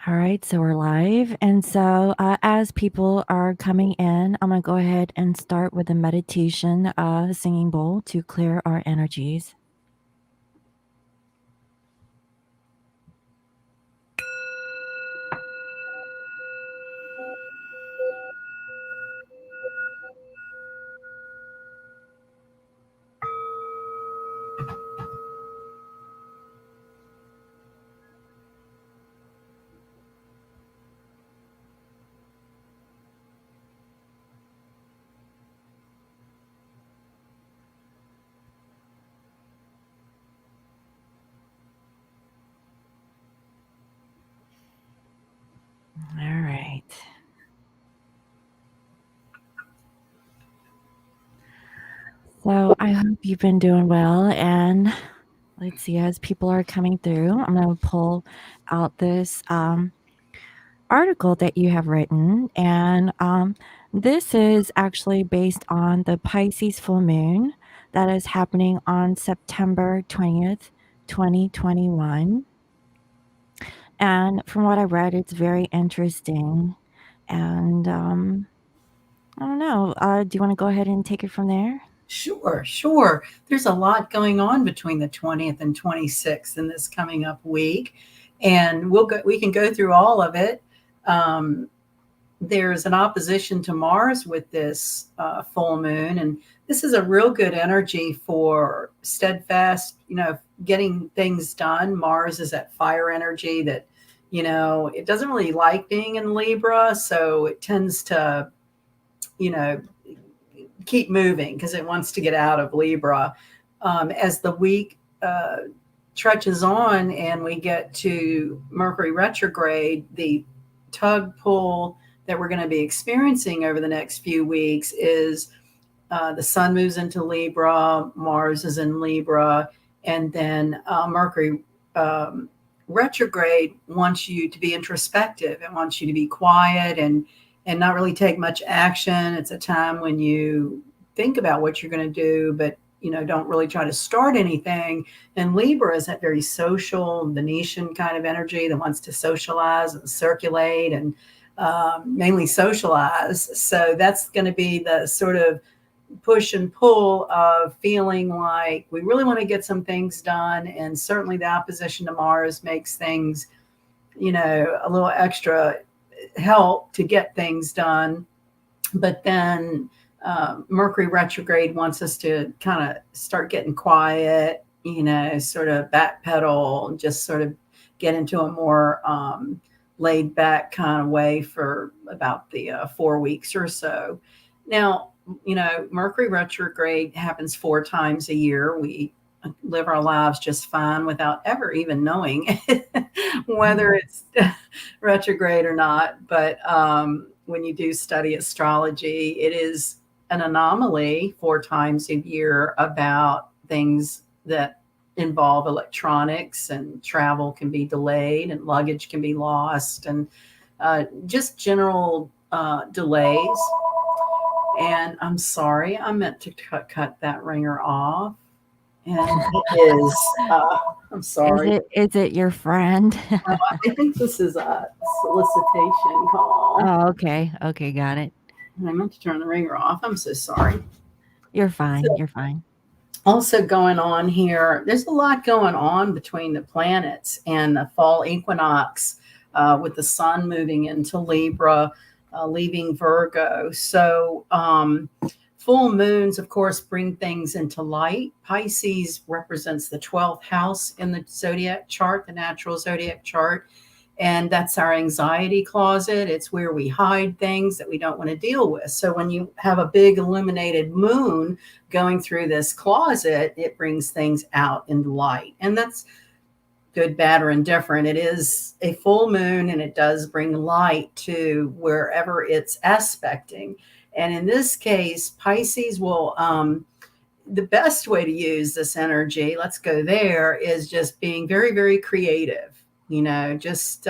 All right, so we're live. And so, as people are coming in, I'm going to go ahead and start with a meditation, singing bowl to clear our energies. All right. So, I hope you've been doing well. And let's see, as people are coming through, I'm going to pull out this article that you have written. And this is actually based on the Pisces full moon that is happening on September 20th, 2021. And from what I read, it's very interesting. And I don't know. Do you want to go ahead and take it from there? Sure. There's a lot going on between the 20th and 26th in this coming up week, and we can go through all of it. Um, there's an opposition to Mars with this full moon, and this is a real good energy for steadfast, getting things done. Mars is that fire energy that, it doesn't really like being in Libra, so it tends to, you know, keep moving because it wants to get out of Libra. As the week trudges on and we get to Mercury retrograde, the tug pull that we're going to be experiencing over the next few weeks is the sun moves into Libra, Mars is in Libra, and then Mercury retrograde wants you to be introspective. It wants you to be quiet and not really take much action. It's a time when you think about what you're going to do, but don't really try to start anything. And Libra is that very social Venetian kind of energy that wants to socialize and circulate and mainly socialize. So that's going to be the sort of push and pull of feeling like we really want to get some things done. And certainly the opposition to Mars makes things, a little extra help to get things done. But then Mercury retrograde wants us to kind of start getting quiet, sort of backpedal, just sort of get into a more laid back kind of way for about the 4 weeks or so. Now, Mercury retrograde happens 4 times a year. We live our lives just fine without ever even knowing whether it's retrograde or not. But when you do study astrology, it is an anomaly 4 times a year about things that involve electronics, and travel can be delayed and luggage can be lost, and just general delays. And I'm sorry, I meant to cut that ringer off. And it is, I'm sorry. Is it your friend? I think this is a solicitation call. Oh, okay. Okay, got it. And I meant to turn the ringer off. I'm so sorry. You're fine. So, You're fine. also going on here, there's a lot going on between the planets and the fall equinox with the sun moving into Libra, leaving Virgo. So full moons, of course, bring things into light. Pisces represents the 12th house in the zodiac chart, the natural zodiac chart. And that's our anxiety closet. It's where we hide things that we don't want to deal with. So when you have a big illuminated moon going through this closet, it brings things out into light. And that's good, bad, or indifferent. It is a full moon, and it does bring light to wherever it's aspecting. And in this case, Pisces will, the best way to use this energy, let's go there, is just being very, very creative. Just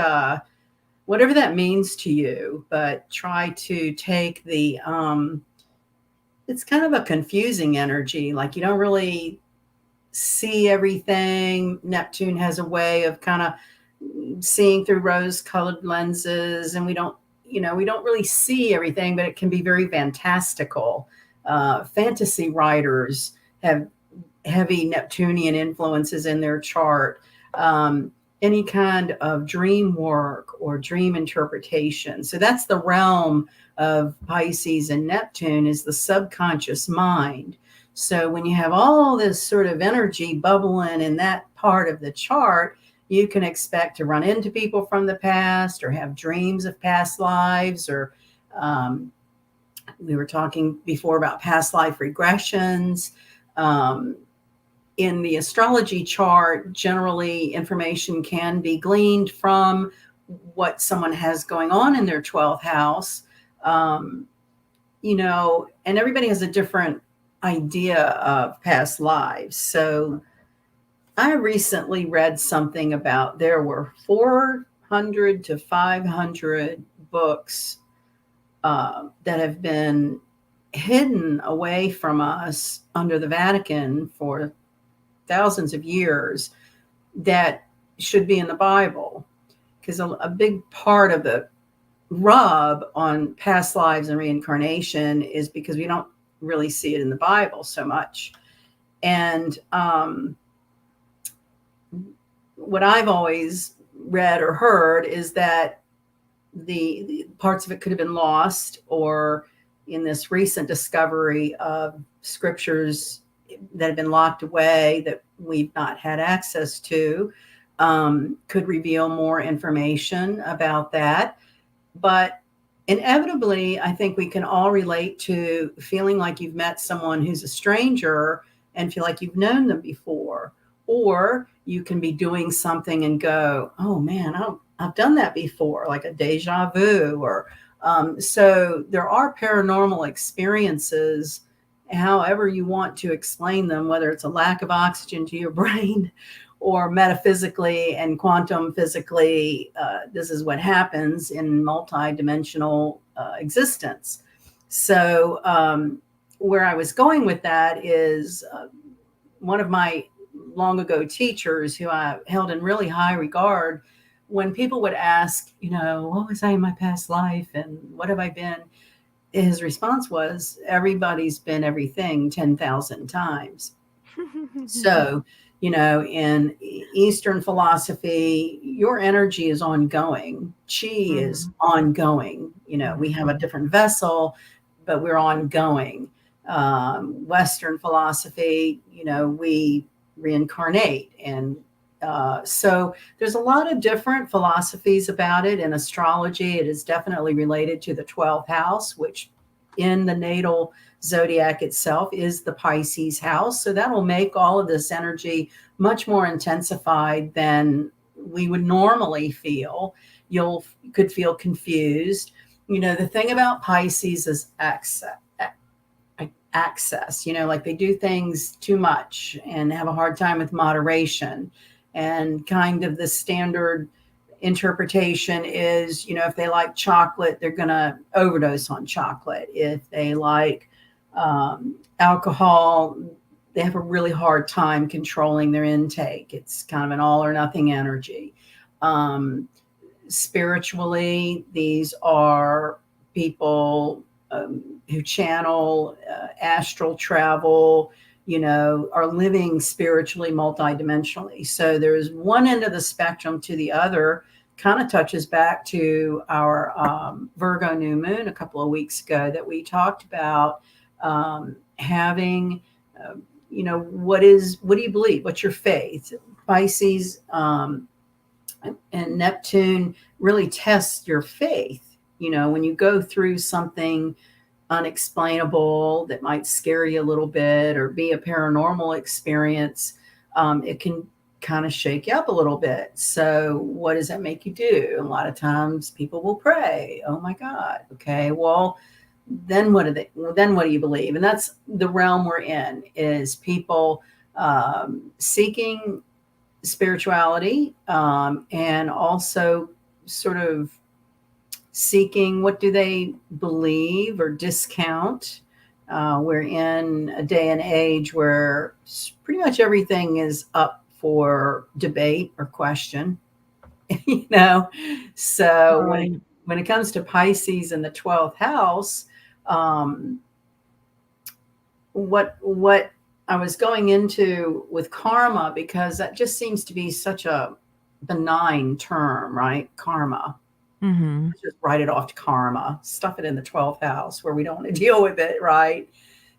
whatever that means to you, but try to take it's kind of a confusing energy. Like you don't really see everything. Neptune has a way of kind of, seeing through rose-colored lenses, and we don't really see everything, but it can be very fantastical. Fantasy writers have heavy Neptunian influences in their chart. Any kind of dream work or dream interpretation. So that's the realm of Pisces and Neptune, is the subconscious mind. So when you have all this sort of energy bubbling in that part of the chart, you can expect to run into people from the past or have dreams of past lives, or we were talking before about past life regressions. In the astrology chart, generally information can be gleaned from what someone has going on in their 12th house. And everybody has a different idea of past lives. So I recently read something about there were 400 to 500 books that have been hidden away from us under the Vatican for thousands of years that should be in the Bible. Because a big part of the rub on past lives and reincarnation is because we don't really see it in the Bible so much. And what I've always read or heard is that the parts of it could have been lost, or in this recent discovery of scriptures that have been locked away that we've not had access to, could reveal more information about that. But inevitably, I think we can all relate to feeling like you've met someone who's a stranger and feel like you've known them before. Or you can be doing something and go, oh man, I've done that before, like a deja vu. Or so there are paranormal experiences, however you want to explain them, whether it's a lack of oxygen to your brain or metaphysically and quantum physically. This is what happens in multidimensional existence. So where I was going with that is one of my long ago teachers who I held in really high regard, when people would ask, what was I in my past life and what have I been? His response was, everybody's been everything 10,000 times. So, in Eastern philosophy, your energy is ongoing. Chi is ongoing. We have a different vessel, but we're ongoing. Western philosophy, we reincarnate. And so there's a lot of different philosophies about it. In astrology, it is definitely related to the 12th house, which in the natal zodiac itself is the Pisces house. So that will make all of this energy much more intensified than we would normally feel. Could feel confused. The thing about Pisces is access. Like they do things too much and have a hard time with moderation. And kind of the standard interpretation is, if they like chocolate, they're going to overdose on chocolate. If they like alcohol, they have a really hard time controlling their intake. It's kind of an all or nothing energy. Spiritually, these are people who channel, astral travel, are living spiritually multidimensionally. So there's one end of the spectrum to the other. Kind of touches back to our Virgo new moon a couple of weeks ago that we talked about having, what do you believe? What's your faith? Pisces and Neptune really tests your faith. When you go through something unexplainable that might scare you a little bit or be a paranormal experience, it can kind of shake you up a little bit. So what does that make you do? A lot of times people will pray. Oh my God. Okay. Well, then what do you believe? And that's the realm we're in, is people seeking spirituality and also sort of seeking what do they believe or discount. We're in a day and age where pretty much everything is up for debate or question. you know. So Right. when it comes to Pisces in the 12th house, um, what I was going into with karma, because that just seems to be such a benign term, right? Karma. Mhm. Just write it off to karma, stuff it in the 12th house where we don't want to deal with it, right?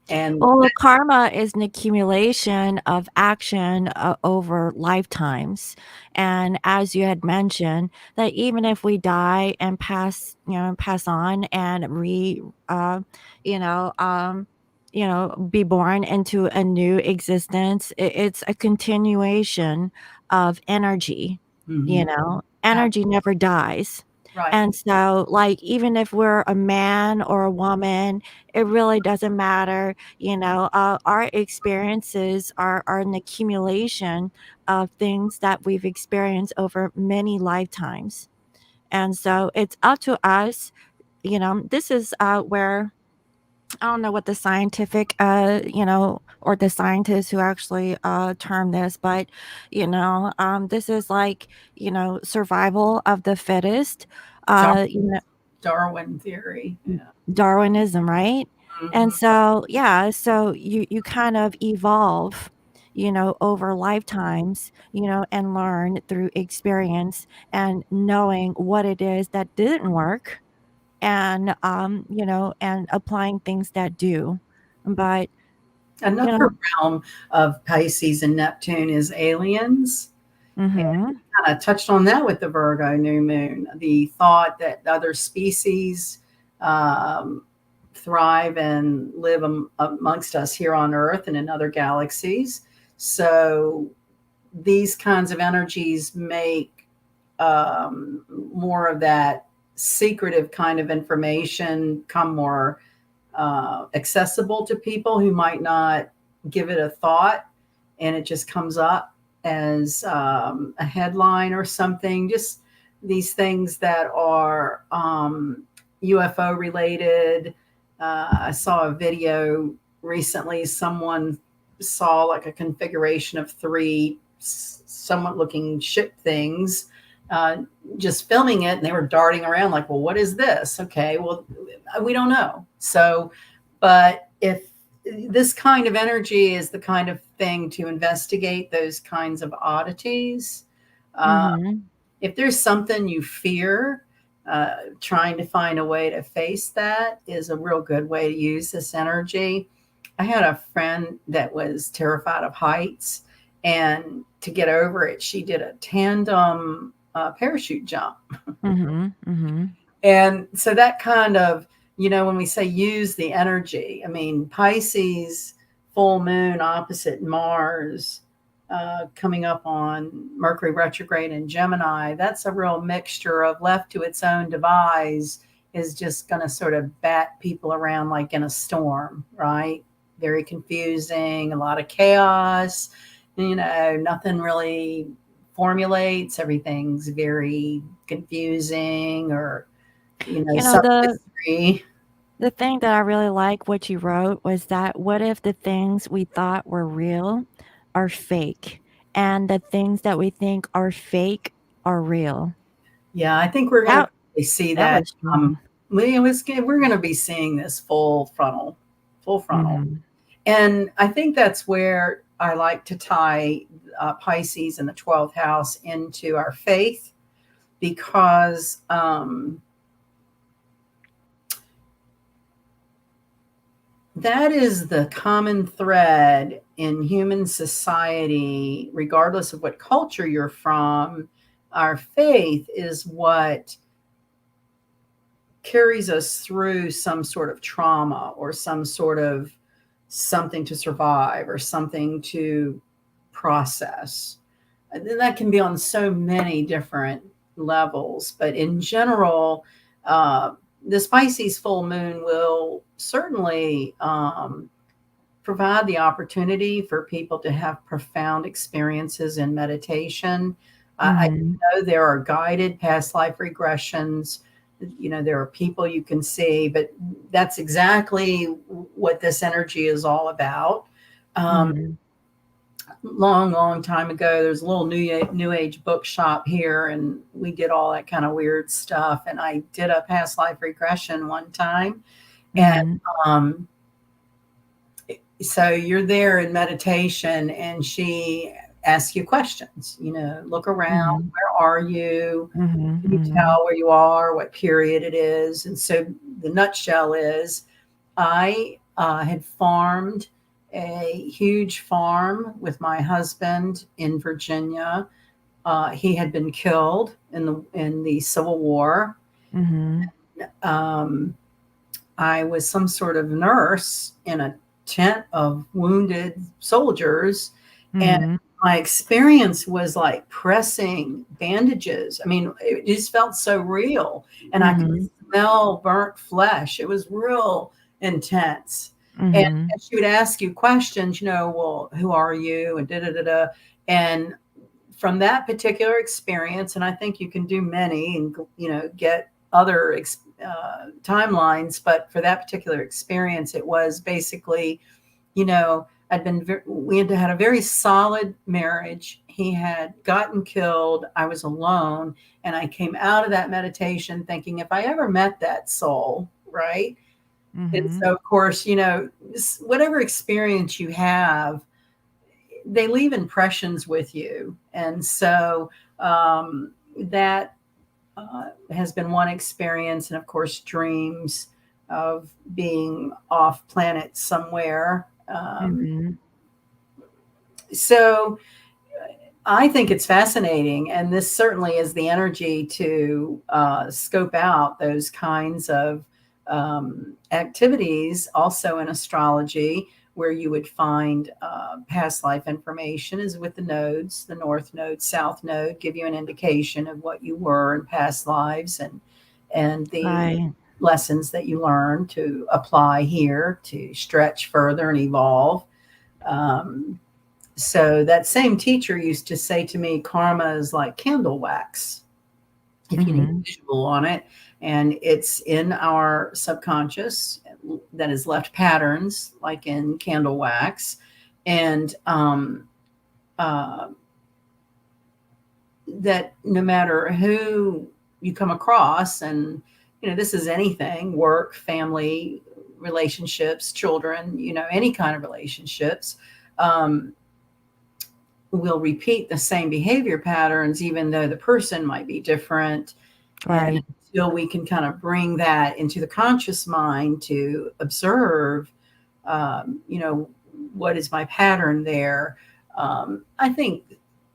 And Well, karma is an accumulation of action over lifetimes. And as you had mentioned, that even if we die and pass on and uh, you know, um, be born into a new existence, it's a continuation of energy. mhm, Energy never dies. right. And so, like, even if we're a man or a woman, it really doesn't matter. Our experiences are an accumulation of things that we've experienced over many lifetimes. And so it's up to us. This is where I don't know what the scientific, or the scientists who actually term this, but, this is like, survival of the fittest. Dar- Uh, you know, Darwin theory. Yeah. Darwinism, right? And Mhm. so, yeah, so you kind of evolve, over lifetimes, and learn through experience and knowing what it is that didn't work and and applying things that do. But, you Another know, realm of Pisces and Neptune is aliens. mhm. Kind of touched on that with the Virgo new moon. The thought that other species um, thrive and live amongst us here on Earth and in other galaxies. So these kinds of energies make more of that secretive kind of information come more accessible to people who might not give it a thought, and it just comes up as a headline or something. Just these things that are UFO related. I saw a video recently. Someone saw like a configuration of three somewhat looking ship things, uh, just filming it, and they were darting around like, well, what is this? Okay, well, we don't know. So, but if this kind of energy is the kind of thing to investigate those kinds of oddities, uh, Mhm. if there's something you fear, trying to find a way to face that is a real good way to use this energy. I had a friend that was terrified of heights, and to get over it, she did a tandem parachute jump. Mhm. Mhm. And so that kind of, when we say use the energy, I mean, Pisces full moon opposite Mars, coming up on Mercury retrograde in Gemini, that's a real mixture of left to its own device is just going to sort of bat people around like in a storm, right? Very confusing, a lot of chaos, nothing really formulates, everything's very confusing or You know, some the mystery. the thing that I really like what you wrote was that what if the things we thought were real are fake, and the things that we think are fake are real? Yeah, I think we're going That to see that that. was strong. We're going to be seeing this full frontal. Mhm. And I think that's where I like to tie Pisces and the 12th house into our faith, because that is the common thread in human society, regardless of what culture you're from. Our faith is what carries us through some sort of trauma or some sort of something to survive or something to process. And then that can be on so many different levels. But in general, uh, the Pisces full moon will certainly provide the opportunity for people to have profound experiences in meditation. I Mhm. know there are guided past life regressions. There are people you can see, but that's exactly what this energy is all about. Um, Mhm. long, long time ago. There's a little new age bookshop here, and we did all that kind of weird stuff. And I did a past life regression one time, and Mhm. um, so you're there in meditation, and she asks you questions. Look around. Mhm. Where are you? Mhm. Can you Mhm. tell where you are? What period it is? And so the nutshell is, I had farmed a huge farm with my husband in Virginia. He had been killed in the Civil War. Mhm. Um, I was some sort of nurse in a tent of wounded soldiers, and Mhm. my experience was like pressing bandages. I mean, it just felt so real, and I could Mhm. smell burnt flesh. It was real intense. Mhm. And she would ask you questions, well, who are you? And da da da da. And from that particular experience, and I think you can do many and get other timelines, but for that particular experience, it was basically, we had a very solid marriage. He had gotten killed. I was alone, and I came out of that meditation thinking, if I ever met that soul, right? And Mhm. so, of course, whatever experience you have, they leave impressions with you. And so that has been one experience. And of course, dreams of being off planet somewhere. Mhm. So I think it's fascinating. And this certainly is the energy to scope out those kinds of activities, also in astrology, where you would find past life information is with the nodes, the north node, south node, give you an indication of what you were in past lives, and the Right. lessons that you learn to apply here to stretch further and evolve. Um, so that same teacher used to say to me, karma is like candle wax, if you need a Mhm. visual on it. And it's in our subconscious that has left patterns like in candle wax. And uh, that no matter who you come across, and this is anything, work, family, relationships, children, any kind of relationships, um, will repeat the same behavior patterns, even though the person might be different. And Right. until we can kind of bring that into the conscious mind to observe, what is my pattern there? I think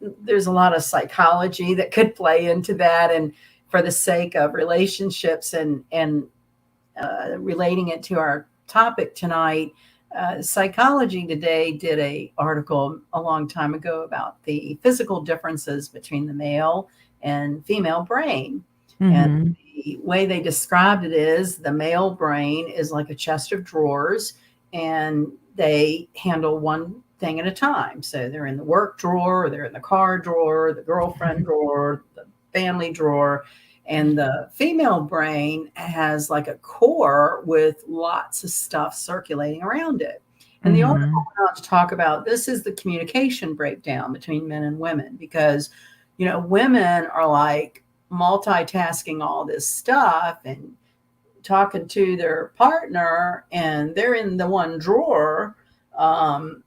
there's a lot of psychology that could play into that. And for the sake of relationships and relating it to our topic tonight, Psychology Today did a article a long time ago about the physical differences between the male and female brain. And Mhm. the way they described it is the male brain is like a chest of drawers, and they handle one thing at a time. So they're in the work drawer, or they're in the car drawer, the girlfriend drawer, the family drawer. And the female brain has like a core with lots of stuff circulating around it. And the article Mhm. went on to talk about this is the communication breakdown between men and women, because, women are like multitasking all this stuff and talking to their partner, and they're in the one drawer. Um,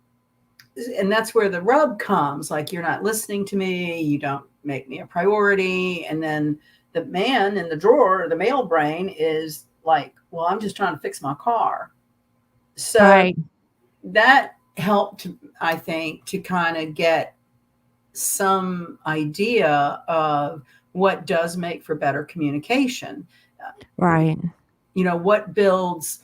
and that's where the rub comes, like, you're not listening to me, you don't make me a priority. And then the man in the drawer, the male brain, is like, well, I'm just trying to fix my car. So Right. that helped, I think, to kind of get some idea of what does make for better communication. Right. What builds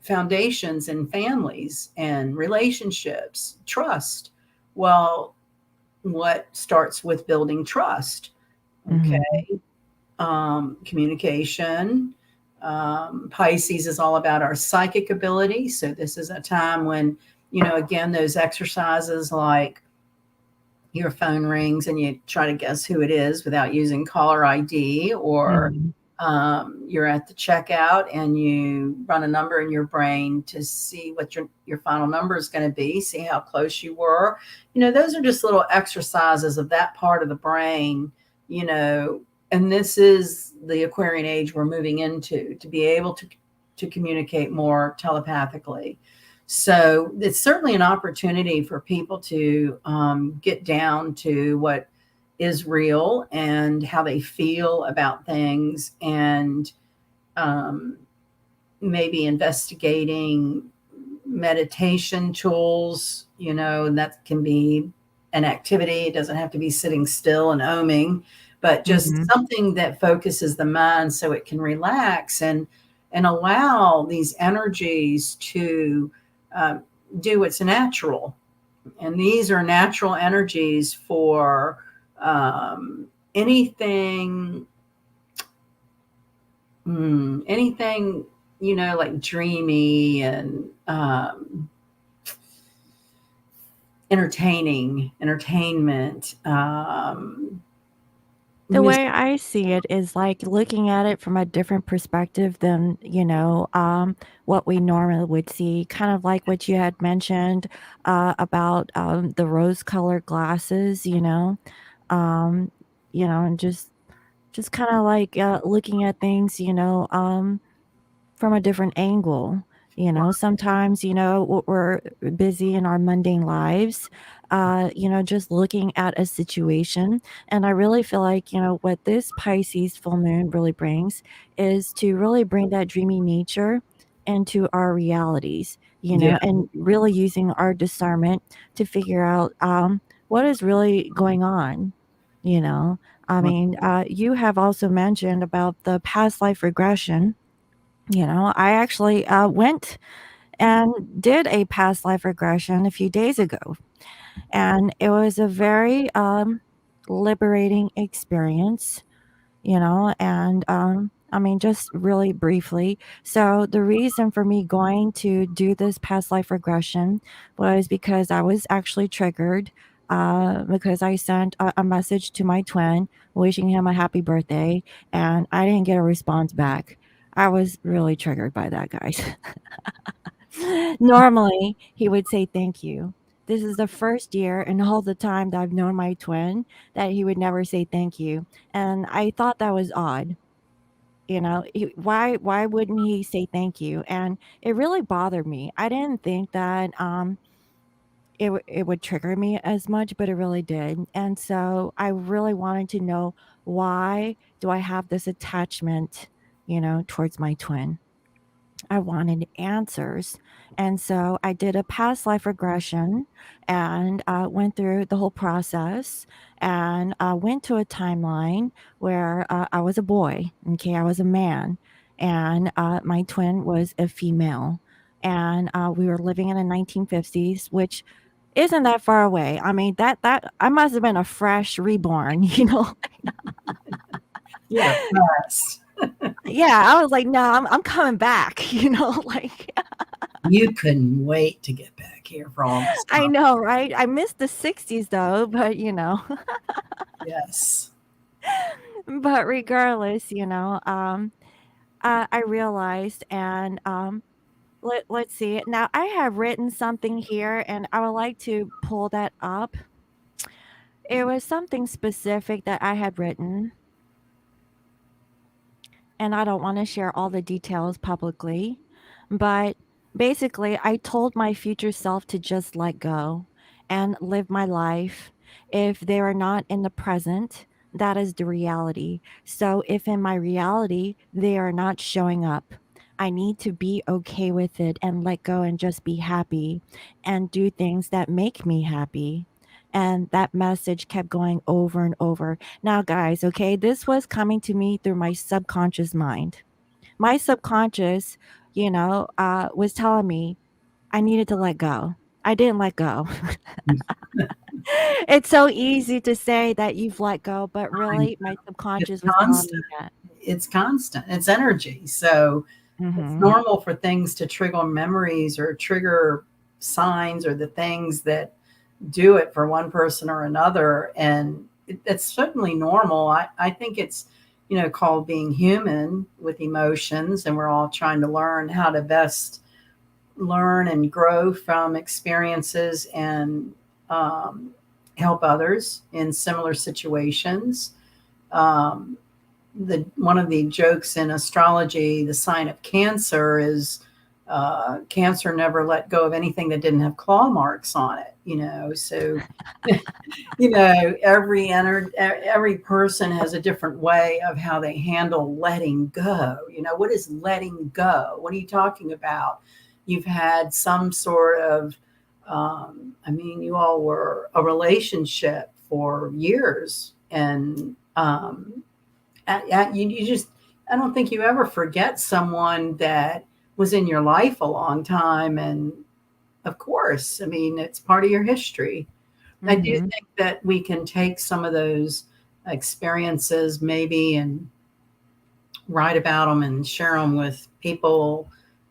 foundations in families and relationships, trust. Well, what starts with building trust? Mhm. Okay. Communication. Pisces is all about our psychic ability. So this is a time when, again, those exercises like your phone rings and you try to guess who it is without using caller ID, or Mhm. You're at the checkout and you run a number in your brain to see what your final number is going to be, see how close you were. Those are just little exercises of that part of the brain, you know, and this is the Aquarian age we're moving into, to be able to communicate more telepathically. So it's certainly an opportunity for people to get down to what is real and how they feel about things, and um, maybe investigating meditation tools, that can be an activity. It doesn't have to be sitting still and oming, but just Mhm. something that focuses the mind so it can relax and allow these energies to um, do what's natural. And these are natural energies for anything, anything, like dreamy and entertainment, The music. way I see it is like looking at it from a different perspective than, what we normally would see. Kind of like what you had mentioned about the rose-colored glasses, um, and just kind of like looking at things, from a different angle. Sometimes, we're busy in our mundane lives, just looking at a situation. And I really feel like, what this Pisces full moon really brings is to really bring that dreamy nature into our realities, Yeah. and really using our discernment to figure out what is really going on, you know. I mean, you have also mentioned about the past life regression. I actually went and did a past life regression a few days ago, and it was a very liberating experience, and I mean, just really briefly. So, the reason for me going to do this past life regression was because I was actually triggered. Because I sent a message to my twin wishing him a happy birthday, and I didn't get a response back. I was really triggered by that, guys. Normally, he would say thank you. This is the first year and all the time that I've known my twin that he would never say thank you. And I thought that was odd. Why wouldn't he say thank you? And it really bothered me. I didn't think that it would trigger me as much, but it really did. And so I really wanted to know, why do I have this attachment, towards my twin? I wanted answers. And so I did a past life regression and went through the whole process, and went to a timeline where I was a boy. Okay. I was a man. And my twin was a female. And we were living in the 1950s, which isn't that far away. I mean, that I must have been a fresh reborn, You're a past. Yeah, I was like, no, I'm coming back, like You couldn't wait to get back here for all this I time. know, right? I missed the 60s though, but Yes. but regardless, I realized, and let's see. Now I have written something here and I would like to pull that up. It was something specific that I had written, and I don't want to share all the details publicly, but basically, I told my future self to just let go and live my life. If they are not in the present, that is the reality. So, if in my reality they are not showing up, I need to be okay with it and let go and just be happy and do things that make me happy. And that message kept going over and over. Now, guys, okay, this was coming to me through my subconscious mind. My subconscious, was telling me I needed to let go. I didn't let go. It's so easy to say that you've let go, but I really, my know. It's subconscious was telling constant. me that. It's constant. It's energy. So it's Hmm. normal for things to trigger memories or trigger signs or the things that do it for one person or another. And it's certainly normal. I think it's called being human with emotions, and we're all trying to learn how to best learn and grow from experiences and um, help others in similar situations. Um, the one of the jokes in astrology, the sign of Cancer is Cancer never let go of anything that didn't have claw marks on it. So every person has a different way of how they handle letting go. What is letting go? What are you talking about? You've had some sort of I mean, you all were a relationship for years, and you just, I don't think you ever forget someone that was in your life a long time. And of course, I mean, it's part of your history. I do Mhm. think that we can take some of those experiences maybe and write about them and share them with people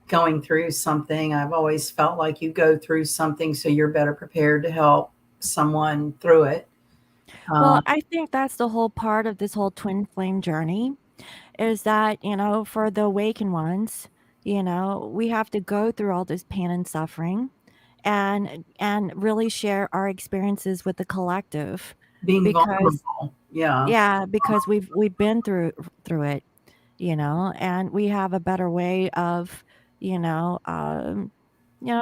going through something. I've always felt like you go through something so you're better prepared to help someone through it. Well, Um, I think that's the whole part of this whole twin flame journey is that, for the awakened ones, we have to go through all this pain and suffering and really share our experiences with the collective being because vulnerable. Yeah. yeah, because we've been through it, and we have a better way of, you know, um,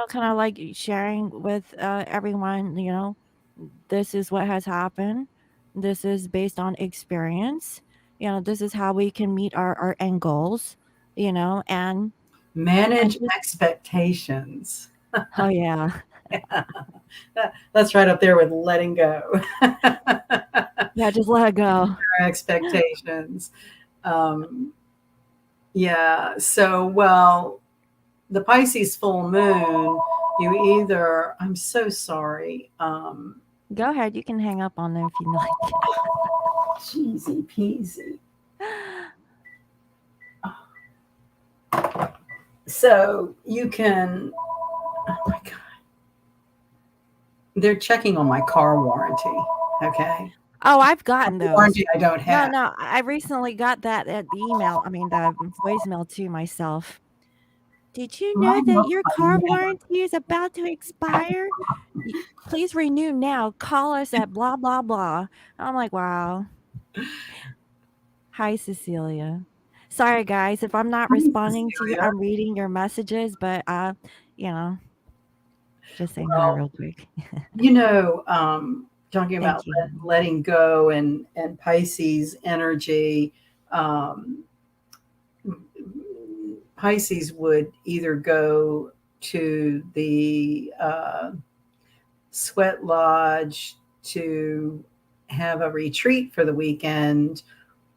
kind of like sharing with everyone, this is what has happened. This is based on experience. This is how we can meet our end goals, and Manage just expectations. oh yeah. That's right up there with letting go. Yeah, just let it go. Our expectations. Um, yeah. So, well, the Pisces full moon, you either, I'm so sorry. Go ahead, you can hang up on there if you like. Cheesy peasy. So you can, oh my God, they're checking on my car warranty. Okay. Oh, I've gotten those. Warranty I don't No, have. no, I recently got that email, I mean, the voicemail to myself. "Did you know Mine that looks your like car never. warranty is about to expire? Y Please renew now. Call us at blah, blah, blah." I'm like, "Wow. Hi, Cecilia. Sorry, guys, if I'm not Hi, responding to you, Cecilia. I'm reading your messages, but, you know, just saying hi Well, real quick. talking about Thank you, honey. letting go and Pisces energy, um, Pisces would either go to the sweat lodge to have a retreat for the weekend,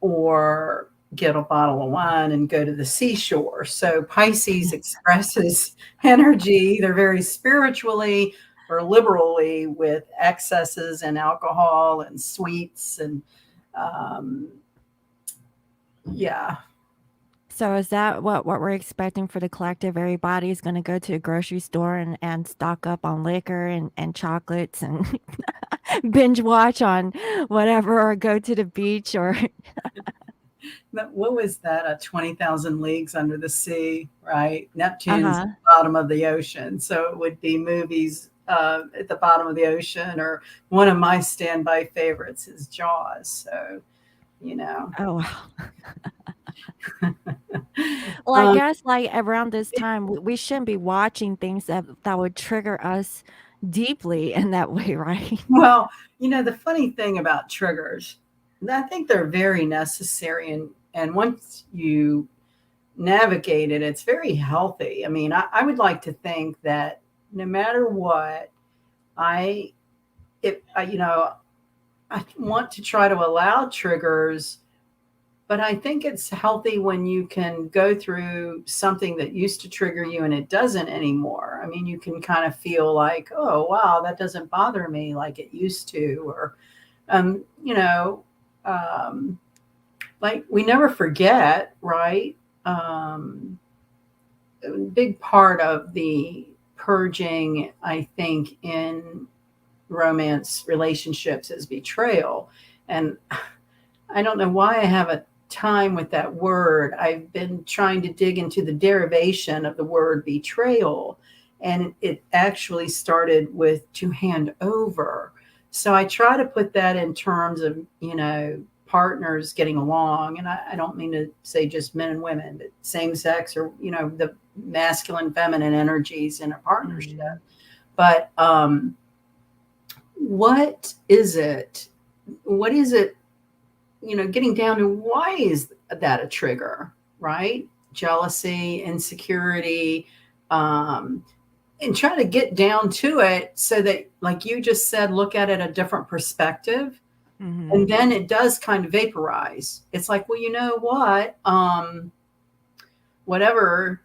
or get a bottle of wine and go to the seashore. So Pisces expresses energy either very spiritually or liberally with excesses and alcohol and sweets and um, yeah. So is that what we're expecting for the collective? Everybody's gonna go to a grocery store and stock up on liquor and chocolates and binge watch on whatever or go to the beach or What was that? 20,000 Leagues Under the Sea, right? Neptune's at Uh-huh. the bottom of the ocean. So it would be movies at the bottom of the ocean, or one of my standby favorites is Jaws. So, you know. Oh, wow. Well, I Um, guess, like, around this time, we shouldn't be watching things that would trigger us deeply in that way, right? well, the funny thing about triggers, I think they're very necessary. And once you navigate it, it's very healthy. I mean, I would like to think that no matter what, I, if I want to try to allow triggers, but I think it's healthy when you can go through something that used to trigger you and it doesn't anymore. I mean, you can kind of feel like, oh, wow, that doesn't bother me like it used to. Or, um, you know, um, like we never forget, right? Um, a big part of the purging, I think, in romance relationships is betrayal. And I don't know why I have a time with that word, I've been trying to dig into the derivation of the word betrayal. And it actually started with to hand over. So I try to put that in terms of, partners getting along. And I don't mean to say just men and women, but same sex or, the masculine, feminine energies in a partnership. Mhm. But what is it? What is it? Getting down to why is that a trigger, right? Jealousy, insecurity, um, and try to get down to it so that, like you just said, look at it a different perspective. And Mhm. then it does kind of vaporize. It's like, well, you know what? Whatever.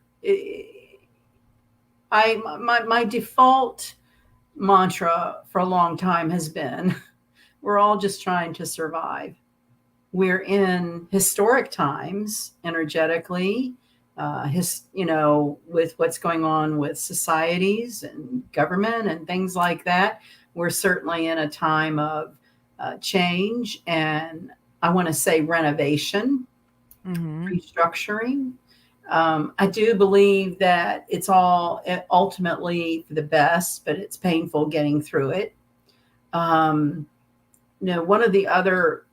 My default mantra for a long time has been we're all just trying to survive. We're in historic times energetically, with what's going on with societies and government and things like that. We're certainly in a time of change and I want to say renovation, Mhm. restructuring. I do believe that it's all ultimately for the best, but it's painful getting through it. Um, one of the other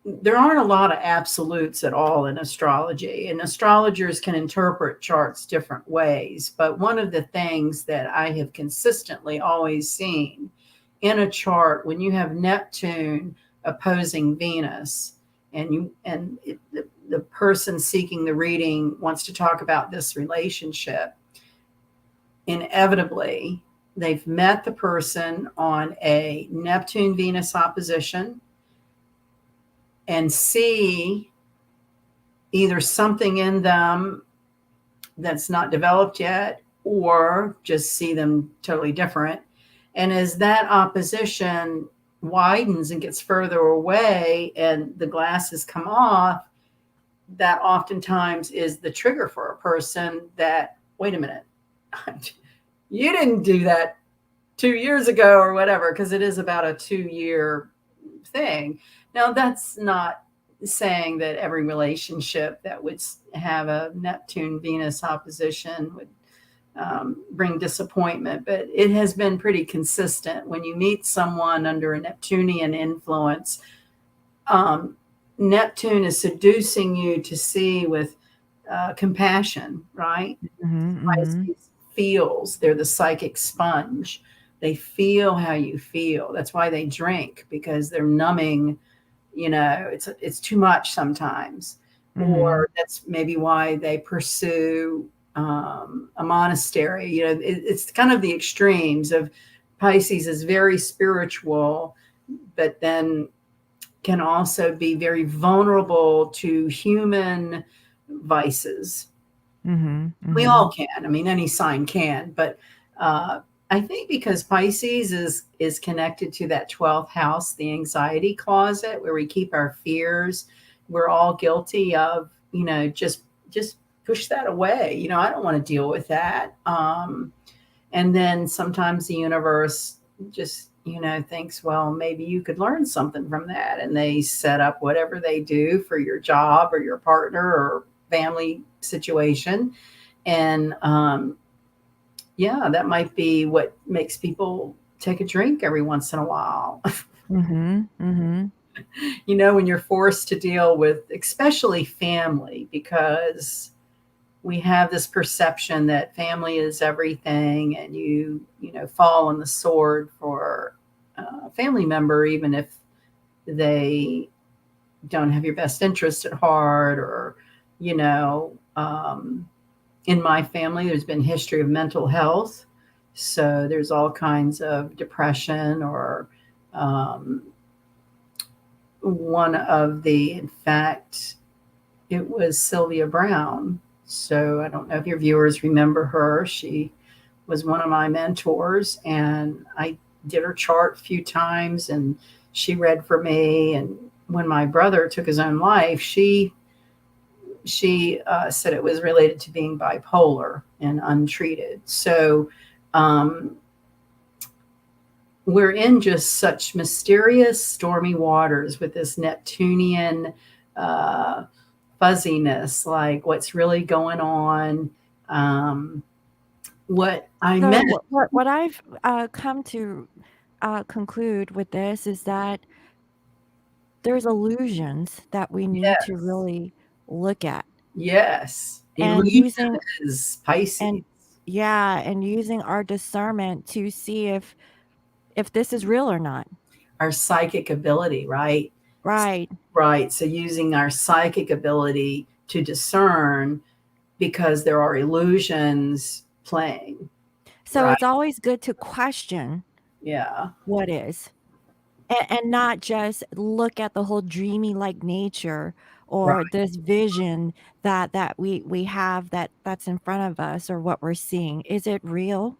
there aren't a lot of absolutes at all in astrology, and astrologers can interpret charts different ways. But one of the things that I have consistently always seen in a chart, when you have Neptune opposing Venus, the person seeking the reading wants to talk about this relationship, inevitably they've met the person on a Neptune Venus opposition and see either something in them that's not developed yet or just see them totally different. And as that opposition widens and gets further away and the glasses come off, that oftentimes is the trigger for a person that, wait a minute, you didn't do that 2 years ago or whatever, because it is about a 2 year thing. Now, that's not saying that every relationship that would have a Neptune Venus opposition would bring disappointment, but it has been pretty consistent. When you meet someone under a Neptunian influence, um, Neptune is seducing you to see with compassion, right? Mhm. Mhm. Pisces feels, they're the psychic sponge. They feel how you feel. That's why they drink, because they're numbing. It's too much sometimes. Mhm. Or that's maybe why they pursue a monastery. It's kind of the extremes of Pisces is very spiritual, but then can also be very vulnerable to human vices. Mhm. We all Mhm. can. I mean, any sign can, but I think because Pisces is connected to that 12th house, the anxiety closet, where we keep our fears. We're all guilty of, just push that away. I don't want to deal with that. And then sometimes the universe just, thinks, well, maybe you could learn something from that, and they set up whatever they do for your job or your partner or family situation. And yeah, that might be what makes people take a drink every once in a while. Mhm. Mhm. When you're forced to deal with, especially family, because we have this perception that family is everything, and you fall on the sword for a family member, even if they don't have your best interest at heart, or in my family, there's been history of mental health. So there's all kinds of depression or um, in fact, it was Sylvia Brown. So I don't know if your viewers remember her. She was one of my mentors, and I did her chart a few times, and she read for me. And when my brother took his own life, she said it was related to being bipolar and untreated. So um, we're in just such mysterious, stormy waters with this Neptunian uh, fuzziness, like what's really going on. Um, what I So meant, what I've come to conclude with this is that there's illusions that we need to yes, really look at yes, and illusion using is Pisces, and yeah, and using our discernment to see if this is real or not. our psychic ability, right? Right. Right. So using our psychic ability to discern because there are illusions playing, So right? it's always good to question Yeah, what is and not just look at the whole dreamy like nature or right. this vision that we have that's in front of us or what we're seeing. Is it real?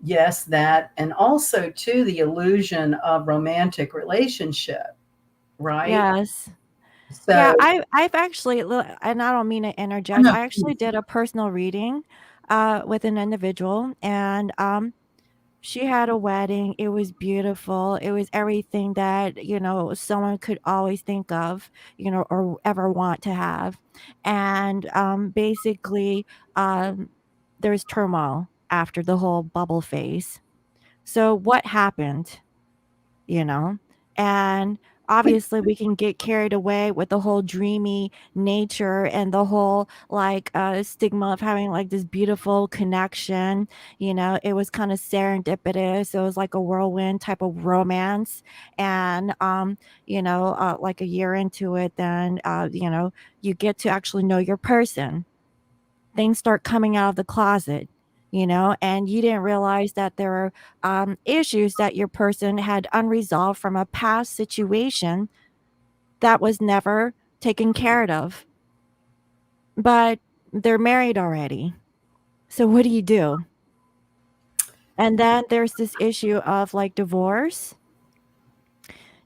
Yes, that, and also too the illusion of romantic relationship, right? Yes. So, Yeah, I've actually and I don't mean to oh, interject. no, I actually please. did a personal reading with an individual and she had a wedding. It was beautiful. It was everything that, someone could always think of, or ever want to have. And basically there's turmoil after the whole bubble phase. So what happened? you know? And obviously we can get carried away with the whole dreamy nature and the whole like stigma of having like this beautiful connection. It was kind of serendipitous. It was like a whirlwind type of romance. And like a year into it, then you get to actually know your person. Things start coming out of the closet, and you didn't realize that there are issues that your person had unresolved from a past situation that was never taken care of. But they're married already. So what do you do? And then there's this issue of like divorce,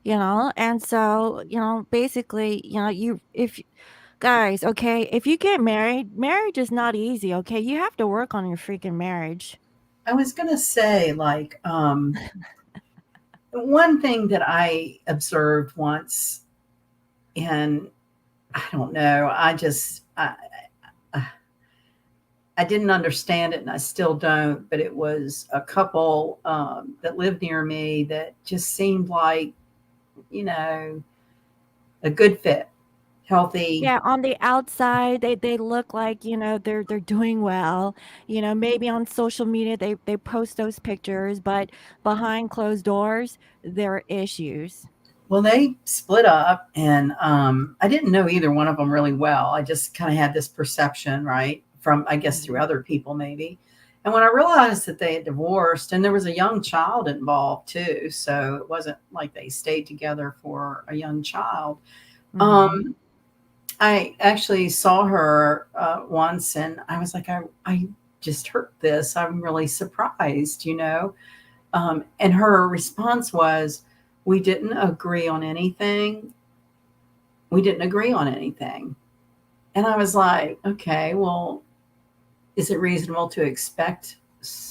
and so, basically, if guys, okay, if you get married, marriage is not easy, okay? You have to work on your freaking marriage. I was going to say, like, one thing that I observed once, and I don't know, I didn't understand it and I still don't, but it was a couple that lived near me that just seemed like, you know, a good fit, healthy. Yeah, on the outside, they look like, they're doing well. Maybe on social media they post those pictures, but behind closed doors, there are issues. Well, they split up, and I didn't know either one of them really well. I just kind of had this perception, right, from I guess through Mhm. other people maybe. And when I realized that they had divorced, and there was a young child involved too, so it wasn't like they stayed together for a young child. Mhm. Um, I actually saw her once, and I was like, I just heard this. I'm really surprised, you know. And her response was, "We didn't agree on anything. We didn't agree on anything." And I was like, "Okay, well, is it reasonable to expect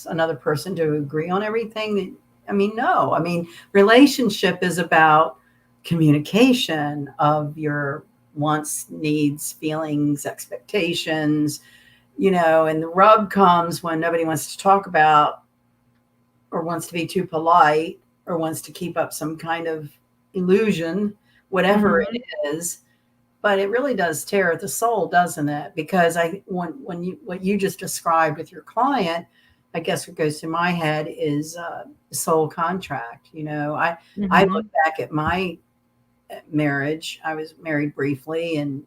another person to agree on everything?" I mean, no. I mean, relationship is about communication of your wants, needs, feelings, expectations, and the rub comes when nobody wants to talk about or wants to be too polite or wants to keep up some kind of illusion, whatever it Mhm. is. But it really does tear at the soul, doesn't it? Because when you what you just described with your client, I guess what goes through my head is soul contract. I look Mhm. back at my marriage. I was married briefly, and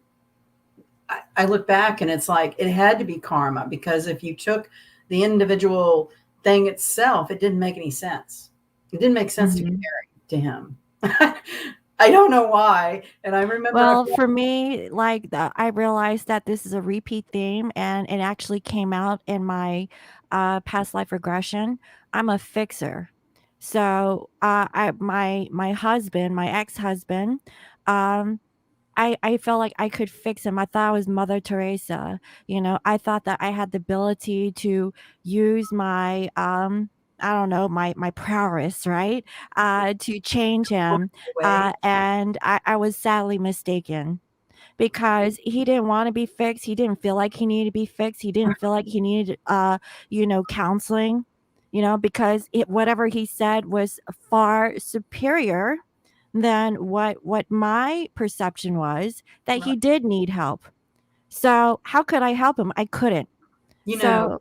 I look back and it's like it had to be karma because if you took the individual thing itself, it didn't make any sense. It didn't make sense to be Mhm. married to him. I don't know why. And I remember Well, for me, like I realized that this is a repeat theme, and it actually came out in my past life regression. I'm a fixer, so my husband, my ex husband, um, I felt like I could fix him. I thought I was Mother Teresa. I thought that I had the ability to use my I don't know, my prowess, right? To change him. way. And I was sadly mistaken. because he didn't want to be fixed. He didn't feel like he needed to be fixed. He didn't feel like he needed, counseling, because whatever he said was far superior than what my perception was, that Right. he did need help. So how could I help him? I couldn't. You know,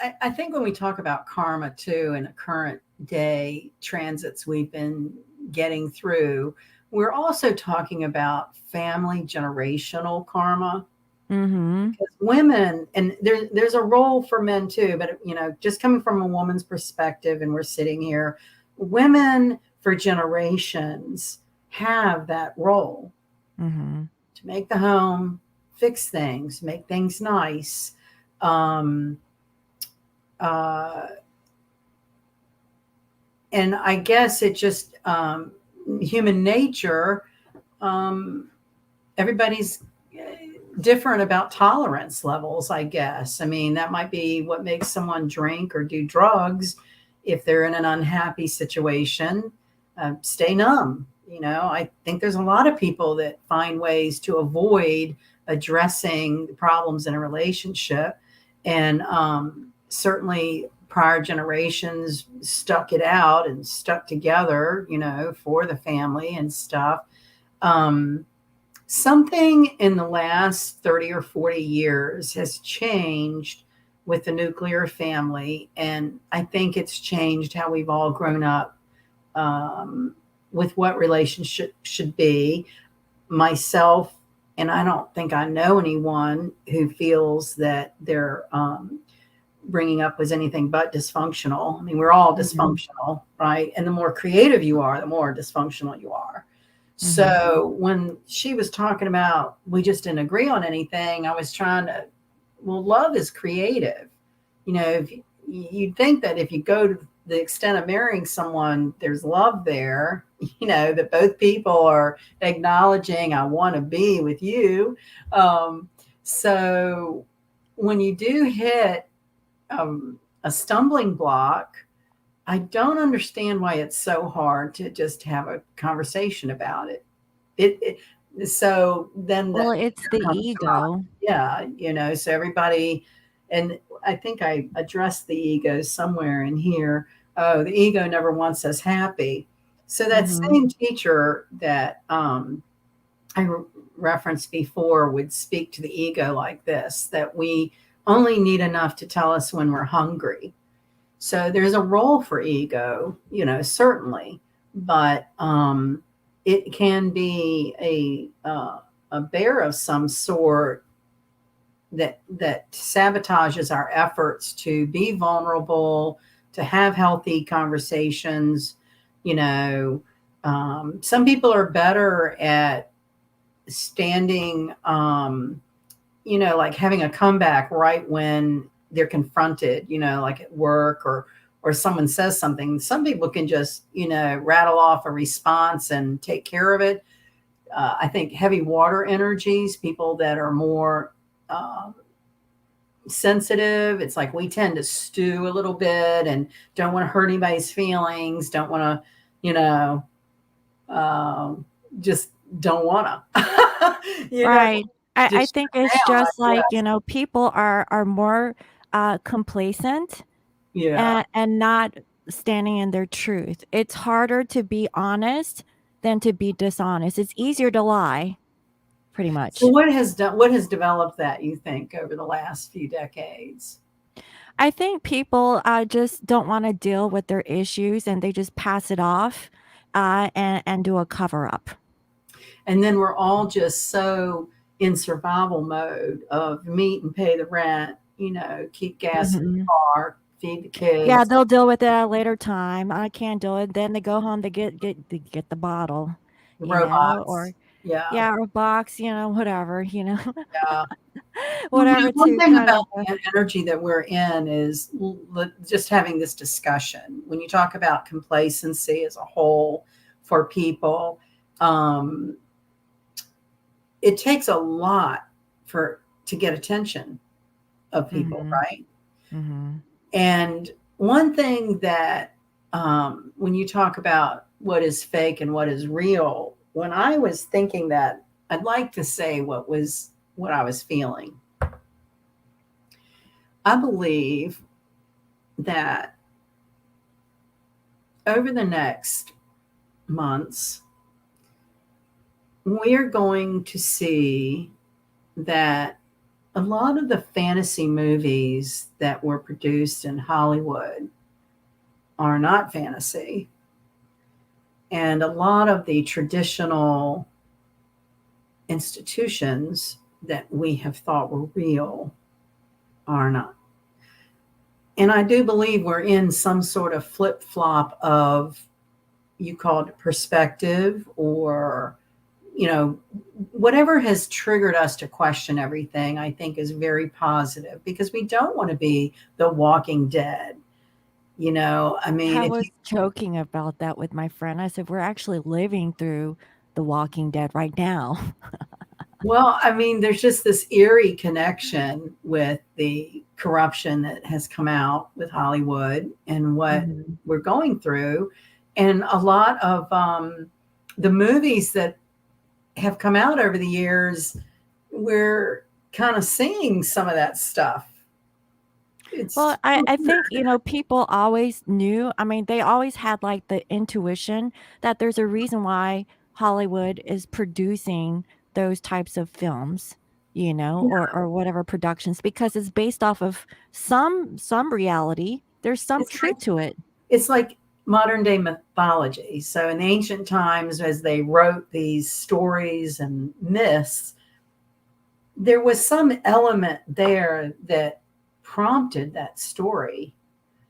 So I think when we talk about karma too, in the current day transits we've been getting through, we're also talking about family generational karma. mhm. Because women, and there's a role for men too, but just coming from a woman's perspective, and we're sitting here, women for generations have that role Mhm. to make the home, fix things, make things nice. Um, uh, and I guess it just human nature. Um, Everybody's different about tolerance levels, I guess. I mean, that might be what makes someone drink or do drugs if they're in an unhappy situation. Stay numb. I think there's a lot of people that find ways to avoid addressing the problems in a relationship. And certainly prior generations stuck it out and stuck together, for the family and stuff. Um, Something in the last 30 or 40 years has changed with the nuclear family. And I think it's changed how we've all grown up, um, with what relationship should be. Myself, and I don't think I know anyone who feels that their bringing up was anything but dysfunctional. I mean, we're all Mhm. dysfunctional, right? And the more creative you are, the more dysfunctional you are. Mhm. So when she was talking about we just didn't agree on anything, I was trying to, well, love is creative. If you'd think that if you go to the extent of marrying someone, there's love there, that both people are acknowledging, I want to be with you. Um, so when you do hit a stumbling block, I don't understand why it's so hard to just have a conversation about it. So then Well, that it's the comes to mind. ego. Yeah, so everybody, and I think I addressed the ego somewhere in here. Oh, the ego never wants us happy. So that Mhm. same teacher that I referenced before would speak to the ego like this, that we only need enough to tell us when we're hungry. So there's a role for ego, certainly, but it can be a bear of some sort that sabotages our efforts to be vulnerable, to have healthy conversations. You know, some people are better at standing. Like having a comeback right when they're confronted, like at work or someone says something. Some people can just, rattle off a response and take care of it. I think heavy water energies, people that are more sensitive, it's like we tend to stew a little bit and don't want to hurt anybody's feelings, don't want to, you know, um, just don't want to, Right. I just think shut it's down, I just like, guess. people are more complacent Yeah. and not standing in their truth. It's harder to be honest than to be dishonest. It's easier to lie, pretty So much. what has developed that, you think, over the last few decades? I think people just don't want to deal with their issues and they just pass it off and do a cover up. And then we're all just so in survival mode of meet and pay the rent, keep gas in the Mhm. car, feed the Yeah, kids, they'll deal with it at a later time. I can't do it. Then they go home, they get the bottle, the robots. or Yeah. yeah, or box, whatever, Yeah. Well, whatever one to thing kind about of the energy that we're in is just having this discussion. When you talk about complacency as a whole for people, um, it takes a lot to get attention of people, mhm, right? mhm, And one thing that, when you talk about what is fake and what is real, when I was thinking that, I'd like to say what I was feeling. I believe that over the next months, we're going to see that a lot of the fantasy movies that were produced in Hollywood are not fantasy. And a lot of the traditional institutions that we have thought were real are not. And I do believe we're in some sort of flip flop of, you call it perspective, or, you know, whatever has triggered us to question everything, I think is very positive, because we don't want to be the Walking Dead. I mean, I if was you, joking about that with my friend. I said, "We're actually living through The Walking Dead right now." well, I mean, there's just this eerie connection with the corruption that has come out with Hollywood and what Mhm. we're going through. And a lot of the movies that have come out over the years, we're kind of seeing some of that stuff. Well, It's I think, people always knew. I mean, they always had like the intuition that there's a reason why Hollywood is producing those types of films, or whatever productions, because it's based off of some reality. There's some it's like truth to it. it's like modern day mythology. So in ancient times, as they wrote these stories and myths, there was some element there that prompted that story.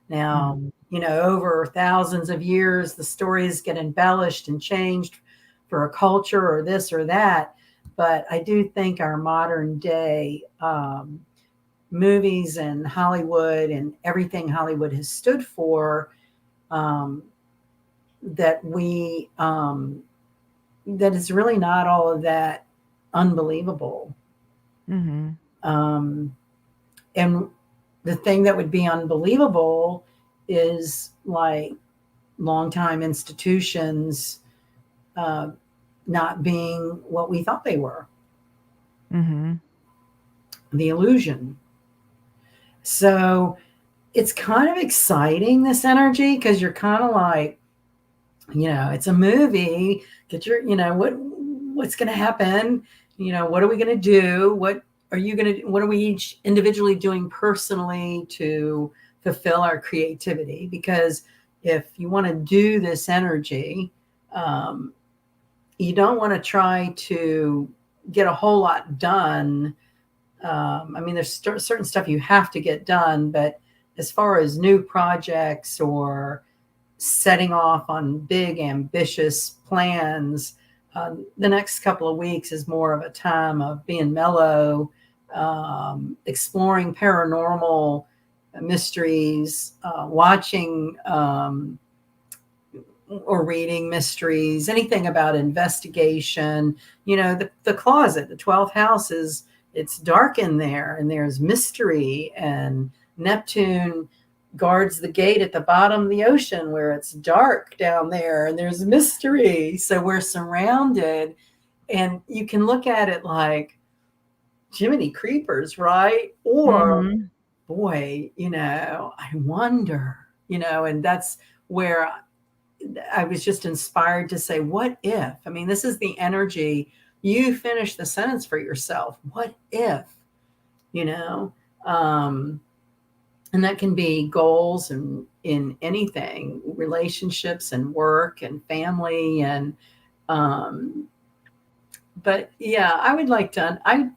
Now, Mhm. over thousands of years, the stories get embellished and changed for a culture or this or that. But I do think our modern day movies and Hollywood and everything Hollywood has stood for, um, that that is really not all of that unbelievable. Mhm. Um, and the thing that would be unbelievable is like longtime institutions uh, not being what we thought they were, Mhm. the illusion. So it's kind of exciting, this energy, because you're kind of like, it's a movie. Get your, what's going to happen? What are we going to do? What are we each individually doing personally to fulfill our creativity? Because if you want to do this energy, um, you don't want to try to get a whole lot done. I mean, there's certain stuff you have to get done, but as far as new projects or setting off on big, ambitious plans, the next couple of weeks is more of a time of being mellow, exploring paranormal mysteries, watching or reading mysteries, anything about investigation. The closet, the 12th house is, it's dark in there and there's mystery, and Neptune guards the gate at the bottom of the ocean where it's dark down there and there's mystery. So we're surrounded, and you can look at it like Jiminy Creepers, right? Or, Mhm. boy, I wonder, and that's where I was just inspired to say, what if? I mean, this is the energy. You finish the sentence for yourself. What if, you know? Um, and that can be goals and in anything, relationships and work and family. Um, but yeah, I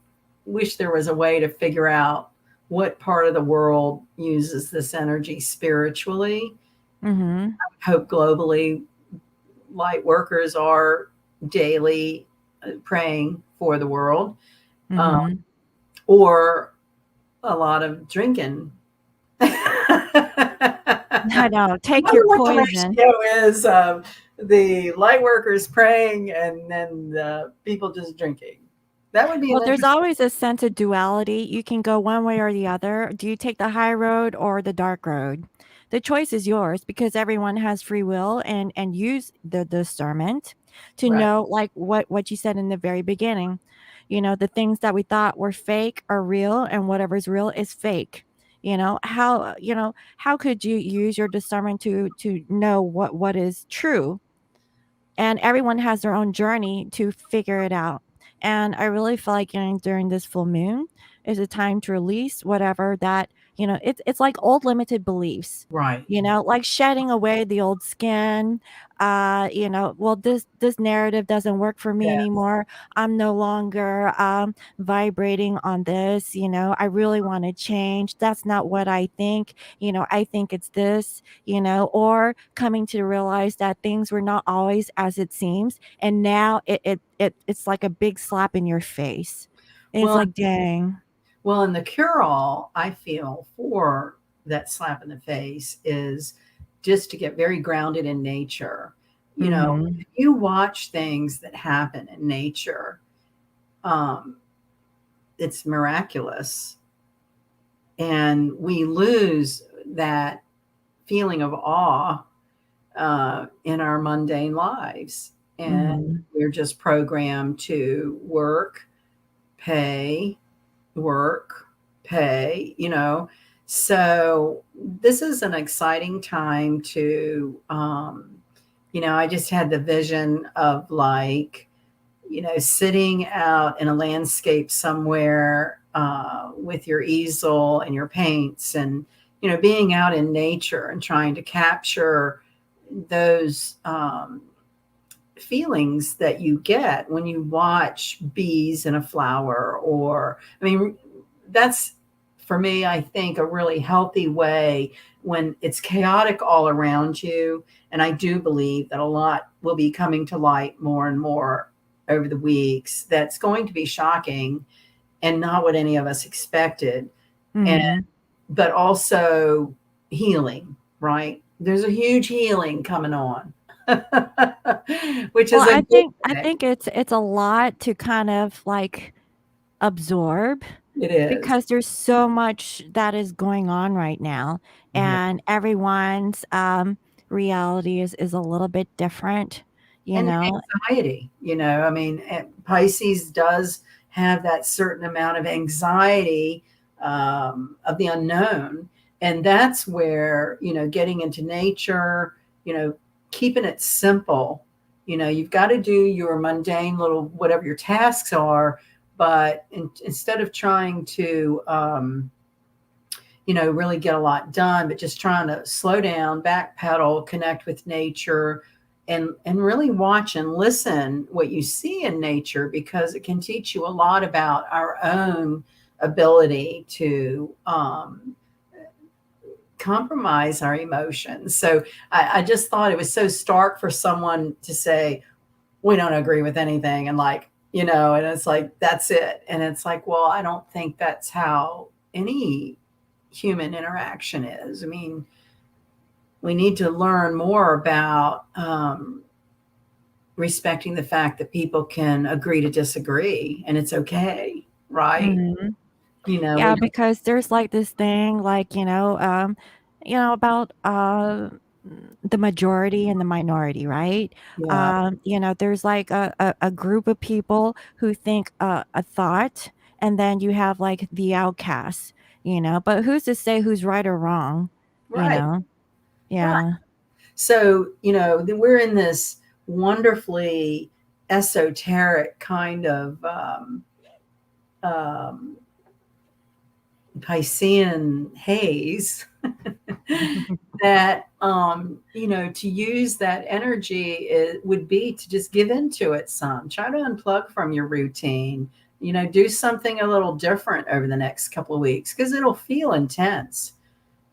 wish there was a way to figure out what part of the world uses this energy spiritually. Mhm. I hope globally light workers are daily praying for the world, um, Mhm. or a lot of drinking. I I know. Take wonder your what the poison. ratio is of the light workers praying and then the people just drinking. That would be an Well, there's interesting. always a sense of duality. You can go one way or the other. Do you take the high road or the dark road? The choice is yours because everyone has free will and use the discernment. to Right. know, like what you said in the very beginning. The things that we thought were fake are real, and whatever's real is fake. How could you use your discernment to know what is true? And everyone has their own journey to figure it out. And I really feel like, during this full moon is a time to release whatever that, it's like old limited beliefs, Right. like shedding away the old skin. Well, this narrative doesn't work for me Yes. anymore. I'm no longer vibrating on this. I really want to change. That's not what I think. I think it's this. Or coming to realize that things were not always as it seems, and now it's like a big slap in your face. And it's Well, like, dang. and the cure all I feel for that slap in the face is just to get very grounded in nature. Mhm. If you watch things that happen in nature, um, it's miraculous. And we lose that feeling of awe in our mundane lives. And Mhm. we're just programmed to pay, work, pay. So this is an exciting time to, I just had the vision of like, sitting out in a landscape somewhere with your easel and your paints and, being out in nature and trying to capture those feelings that you get when you watch bees in a flower. Or, I mean, that's for me, I think, a really healthy way when it's chaotic all around you. And I do believe that a lot will be coming to light more and more over the weeks. That's going to be shocking and not what any of us expected. And, Mhm. but also healing, right? There's a huge healing coming on, which Well, is a I good think I thing. think it's a lot to kind of like absorb, It is. because there's so much that is going on right now, Yeah. and everyone's reality is a little bit different, you And know. anxiety, I mean, Pisces does have that certain amount of anxiety of the unknown. And that's where, getting into nature, you know, keeping it simple. You've got to do your mundane little, whatever your tasks are. But instead of trying to, really get a lot done, but just trying to slow down, backpedal, connect with nature, and really watch and listen what you see in nature, because it can teach you a lot about our own ability to compromise our emotions. So I just thought it was so stark for someone to say, we don't agree with anything. And like, and it's like, that's it. And it's like, well, I don't think that's how any human interaction is. I mean, we need to learn more about respecting the fact that people can agree to disagree and it's okay, right? Mhm. We Yeah, don't, because there's like this thing, like, about the majority and the minority, right? yeah, There's like a group of people who think a thought, and then you have like the outcasts, but who's to say who's right or wrong, you right, know? right. Yeah. So, we're in this wonderfully esoteric kind of um, Piscean haze that to use that energy would be to just give into it some. Try to unplug from your routine. Do something a little different over the next couple of weeks because it'll feel intense.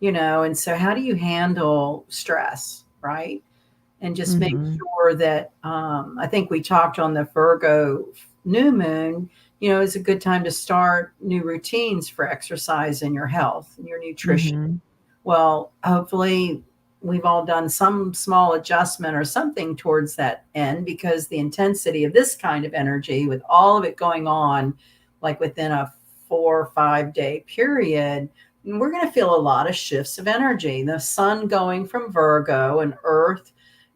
And so how do you handle stress, right? And just make Mhm. sure that I think we talked on the Virgo new moon. It's a good time to start new routines for exercise and your health and your nutrition. Mhm. Well, hopefully, we've all done some small adjustment or something towards that end, because the intensity of this kind of energy, with all of it going on, like within a 4 or 5 day period, we're going to feel a lot of shifts of energy. The sun going from Virgo and Earth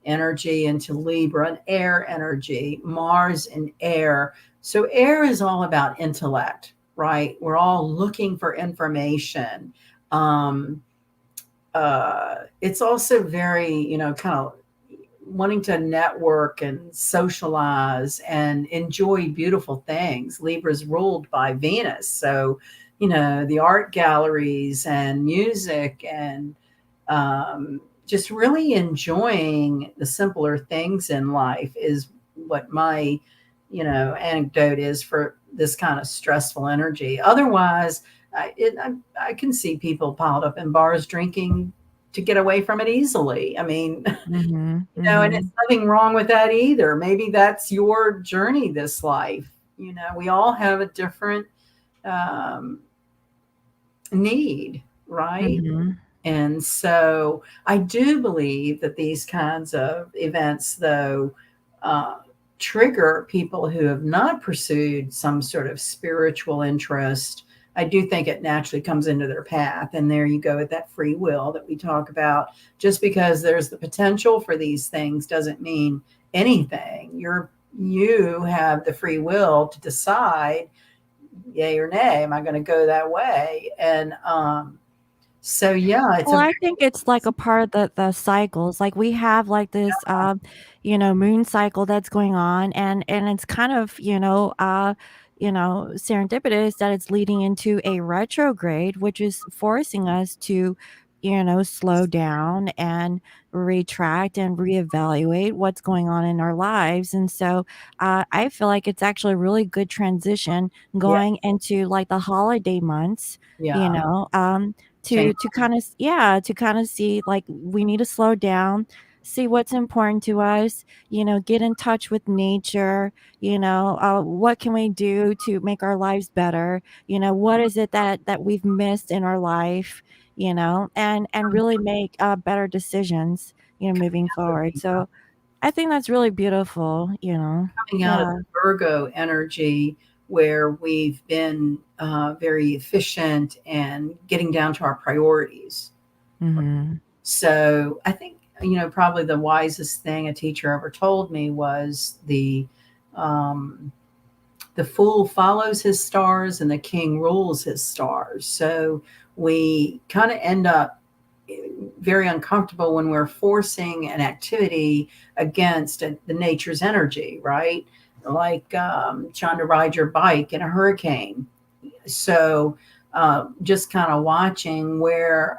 energy into Libra, an air energy, Mars in air. So air is all about intellect, right? We're all looking for information. Um, it's also very, kind of wanting to network and socialize and enjoy beautiful things. Libra's ruled by Venus. So, the art galleries and music and just really enjoying the simpler things in life is what my, anecdote is for this kind of stressful energy. Otherwise, I can see people piled up in bars drinking to get away from it easily. I mean, Mhm. and it's Mhm. nothing wrong with that either. Maybe that's your journey this life. We all have a different um, need, right? Mhm. And so I do believe that these kinds of events, though, uh, trigger people who have not pursued some sort of spiritual interest. I do think it naturally comes into their path. And there you go with that free will that we talk about. Just because there's the potential for these things doesn't mean anything. You have the free will to decide, yay or nay, am I going to go that way? And so yeah, it's Well, a I think it's like a part of the cycles. Like we have like this moon cycle that's going on and it's kind of, serendipitous that it's leading into a retrograde, which is forcing us to, slow down and retract and reevaluate what's going on in our lives. And so I feel like it's actually a really good transition yeah, going into like the holiday months, you yeah, know. change. To kind of yeah, to kind of see like we need to slow down, see what's important to us, get in touch with nature, what can we do to make our lives better, what is it that we've missed in our life, and really make better decisions, moving forward. So I think that's really beautiful. Coming out of Yeah. the Virgo energy where we've been very efficient and getting down to our priorities. Mhm. So I think, probably the wisest thing a teacher ever told me was um, the fool follows his stars and the king rules his stars. So we kind of end up very uncomfortable when we're forcing an activity against the nature's energy, right? Like trying to ride your bike in a hurricane. So just kind of watching where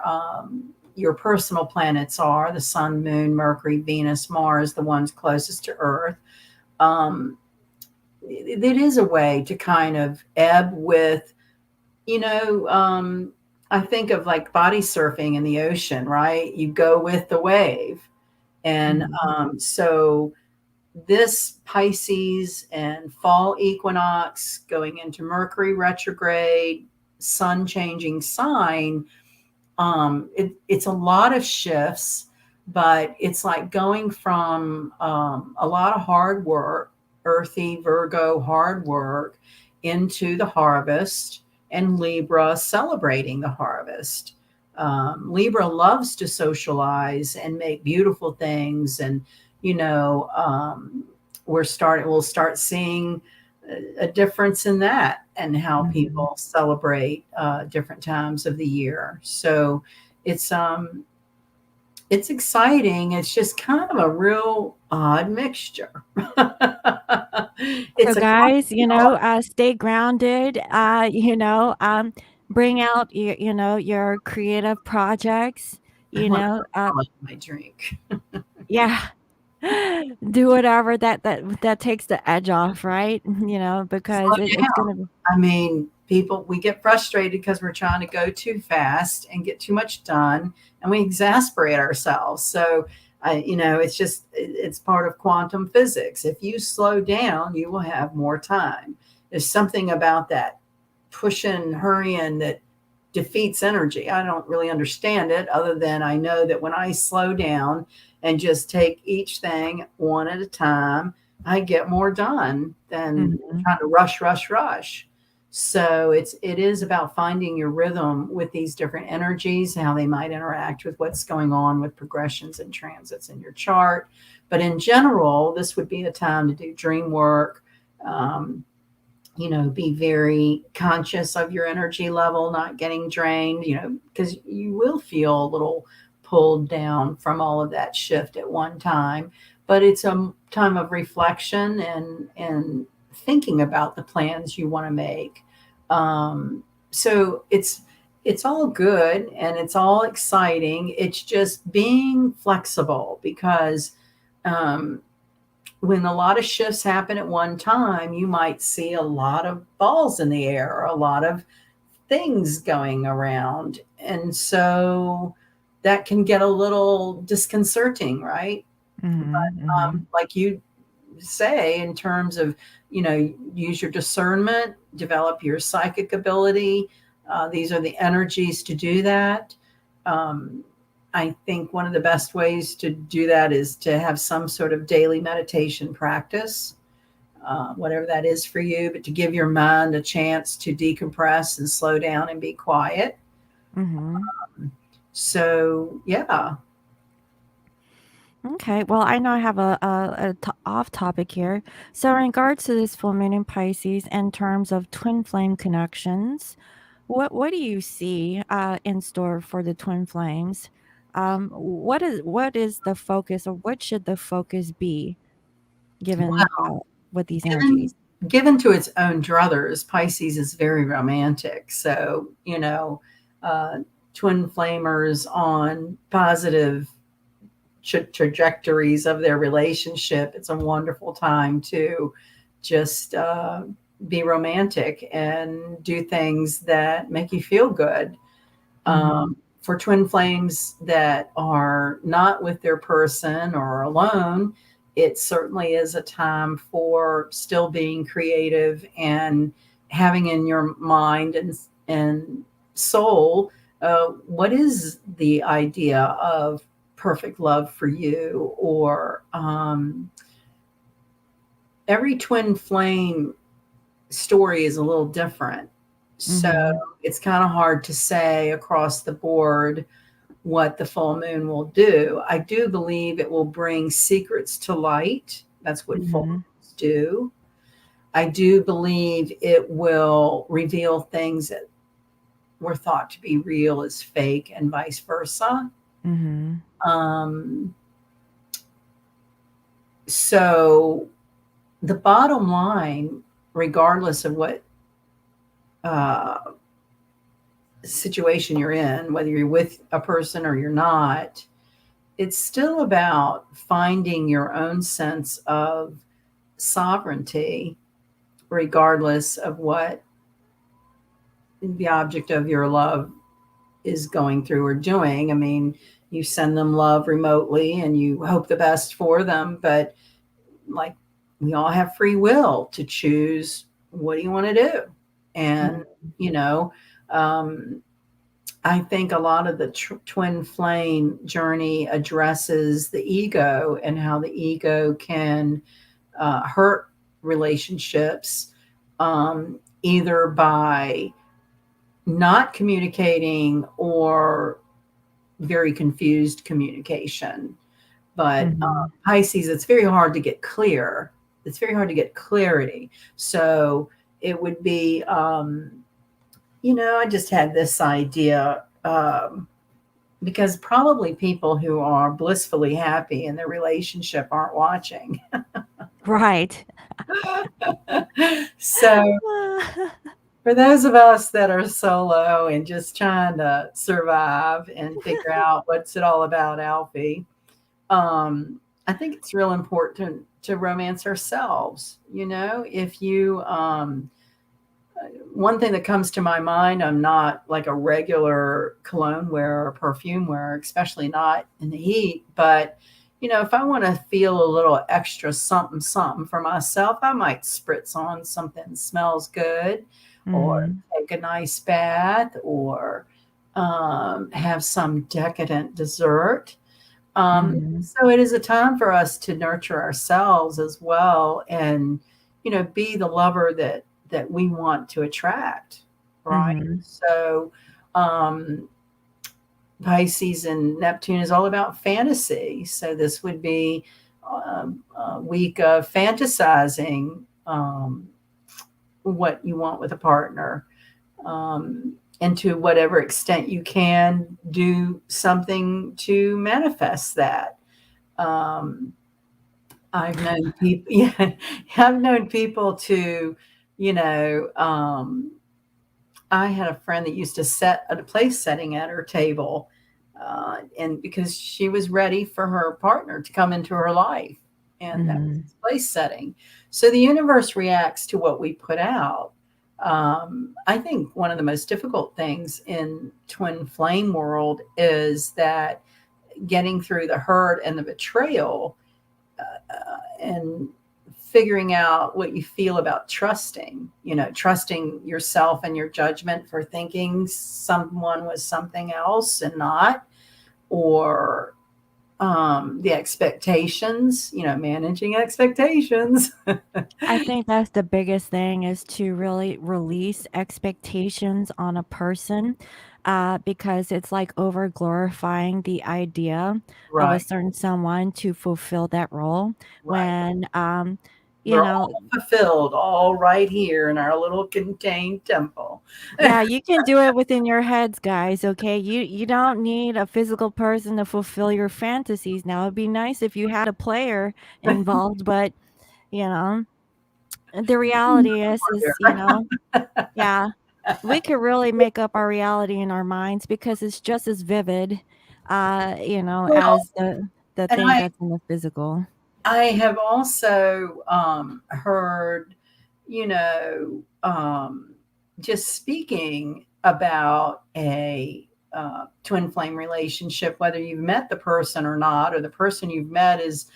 your personal planets are, the sun, moon, Mercury, Venus, Mars, the ones closest to Earth. Um, it is a way to kind of ebb with, you know, um, I think of like body surfing in the ocean, right? You go with the wave. And Mhm. so this Pisces and fall equinox going into Mercury retrograde, sun changing sign, it's a lot of shifts, but it's like going from a lot of hard work, earthy Virgo hard work, into the harvest, and Libra celebrating the harvest. Libra loves to socialize and make beautiful things, and you know, we'll start seeing a difference in that and how Mhm. people celebrate different times of the year. So it's um it's exciting. It's just kind of a real odd mixture. So It's a guys, cocktail. stay grounded, bring out your creative projects, I you want know, my drink. yeah, do whatever that takes the edge off, right? Slow Because it's down. gonna be I mean, we get frustrated because we're trying to go too fast and get too much done, and we exasperate ourselves. So, it's part of quantum physics. If you slow down, you will have more time. There's something about that pushing, hurrying that defeats energy. I don't really understand it other than I know that when I slow down and just take each thing one at a time, I get more done than Mhm. trying to rush, rush, rush. So it is about finding your rhythm with these different energies, how they might interact with what's going on with progressions and transits in your chart. But in general, this would be a time to do dream work. Um, be very conscious of your energy level, not getting drained, because you will feel a little pulled down from all of that shift at one time. But it's a time of reflection and thinking about the plans you want to make. So it's all good and it's all exciting. It's just being flexible because um, when a lot of shifts happen at one time, you might see a lot of balls in the air, a lot of things going around. And so that can get a little disconcerting, right? Mhm. Mhm. Like you say, in terms of, use your discernment, develop your psychic ability. These are the energies to do that. Um, I think one of the best ways to do that is to have some sort of daily meditation practice, whatever that is for you, but to give your mind a chance to decompress and slow down and be quiet. Mhm. So, yeah. Okay. Well, I know I have a off topic here. So, in regards to this full moon in Pisces, in terms of twin flame connections, what do you see in store for the twin flames? What is the focus, or what should the focus be given with these Given energies? given to its own druthers, Pisces is very romantic. So, uh, twin flamers on positive trajectories of their relationship, it's a wonderful time to just be romantic and do things that make you feel good. Mhm. For twin flames that are not with their person or alone, it certainly is a time for still being creative and having in your mind and soul, what is the idea of perfect love for you, or every twin flame story is a little different. So Mhm. it's kind of hard to say across the board what the full moon will do. I do believe it will bring secrets to light. That's what full Mhm. moons do. I do believe it will reveal things that were thought to be real as fake, and vice versa. Mhm. Um, so the bottom line, regardless of what uh, situation you're in, whether you're with a person or you're not, it's still about finding your own sense of sovereignty, regardless of what the object of your love is going through or doing. I mean, you send them love remotely and you hope the best for them, but like, we all have free will to choose what do you want to do. And, Mhm. you know, um, I think a lot of the twin flame journey addresses the ego and how the ego can hurt relationships, either by not communicating or very confused communication. But Mhm. Pisces, it's very hard to get clear. It's very hard to get clarity. So it would be, I just had this idea, because probably people who are blissfully happy in their relationship aren't watching. Right. So for those of us that are solo and just trying to survive and figure out what's it all about, Alfie, I think it's real important to romance ourselves. If you, one thing that comes to my mind, I'm not like a regular cologne wearer or perfume wearer, especially not in the heat. But, if I want to feel a little extra something, something for myself, I might spritz on something that smells good, or Mhm. take a nice bath, or have some decadent dessert. Mhm. So it is a time for us to nurture ourselves as well, and be the lover that we want to attract, right? Mhm. So um, Pisces and Neptune is all about fantasy. So this would be week of fantasizing what you want with a partner, and to whatever extent you can do something to manifest that. Um, I've known people, yeah, I've known people to, you know, I had a friend that used to set a place setting at her table, and because she was ready for her partner to come into her life, and that was Mhm. place setting. So the universe reacts to what we put out. I think one of the most difficult things in twin flame world is that getting through the hurt and the betrayal, and figuring out what you feel about trusting, trusting yourself and your judgment for thinking someone was something else and not, or the expectations, managing expectations. I think that's the biggest thing is to really release expectations on a person, because it's like over glorifying the idea of a Right, certain someone to fulfill that role right. when, you We're know, all fulfilled, all right here in our little contained temple. yeah, you can do it within your heads, guys, okay? You don't need a physical person to fulfill your fantasies. Now, it'd be nice if you had a player involved, but, you know, the reality is, yeah, we could really make up our reality in our minds because it's just as vivid, Well, as the and thing that's in the physical. I have also heard, you know, just speaking about a twin flame relationship, whether you've met the person or not, or the person you've met is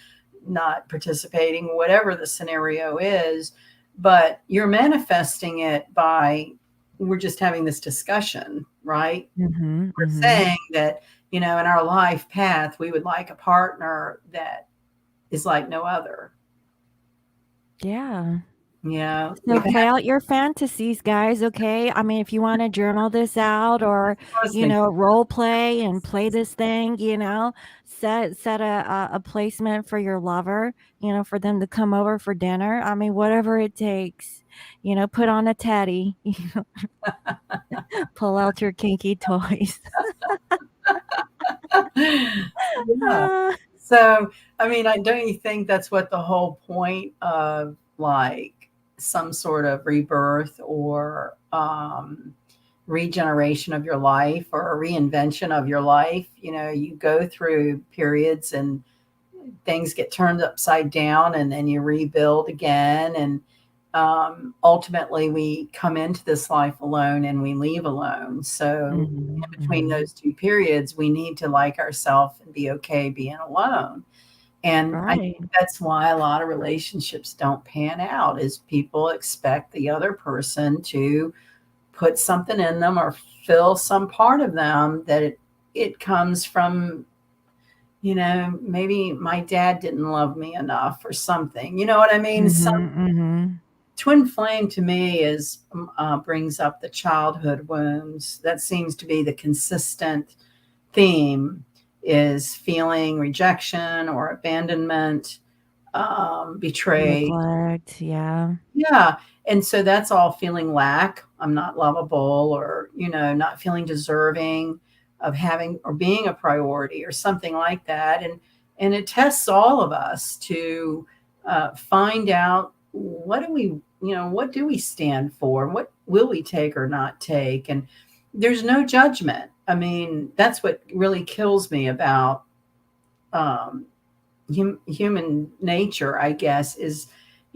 not participating, whatever the scenario is, but you're manifesting it by, we're just having this discussion, right? Mhm, We're mhm. saying that, in our life path, we would like a partner that is like no other. Yeah. So We've had play out your fantasies, guys, okay? I mean, if you wanna journal this out or, trust me. role play and play this thing, set a placement for your lover, for them to come over for dinner. I mean, whatever it takes. Put on a teddy, pull out your kinky toys. Yeah. Ah, So, I mean, don't you think that's what the whole point of like some sort of rebirth or regeneration of your life or a reinvention of your life? You go through periods and things get turned upside down and then you rebuild again. And ultimately, we come into this life alone and we leave alone. So, mhm, in between mhm. those two periods, we need to like ourselves and be okay being alone. And I think Right. that's why a lot of relationships don't pan out is people expect the other person to put something in them or fill some part of them that it comes from, maybe my dad didn't love me enough or something. You know what I mean? Some Mhm, mhm. twin flame to me is brings up the childhood wounds. That seems to be the consistent theme is feeling rejection or abandonment, betrayed. Neglect, yeah. Yeah. And so that's all feeling lack. I'm not lovable or, not feeling deserving of having or being a priority or something like that. And it tests all of us to find out what do we stand for? What will we take or not take? And there's no judgment. I mean, that's what really kills me about um, human nature, I guess, is,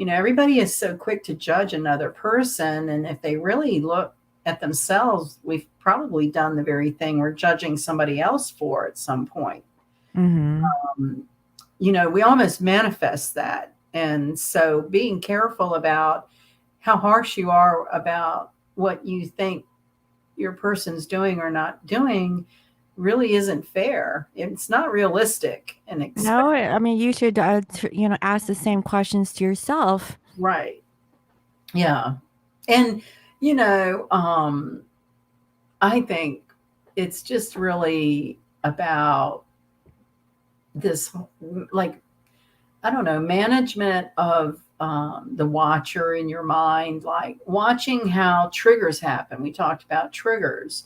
everybody is so quick to judge another person. And if they really look at themselves, we've probably done the very thing we're judging somebody else for at some point. Mhm. Um, we almost manifest that. And so being careful about how harsh you are about what you think your person's doing or not doing really isn't fair. It's not realistic and expect No, I mean, you should, ask the same questions to yourself. right. Yeah. And, you know, um, I think it's just really about this, like, I don't know, management of the watcher in your mind, like watching how triggers happen. We talked about triggers.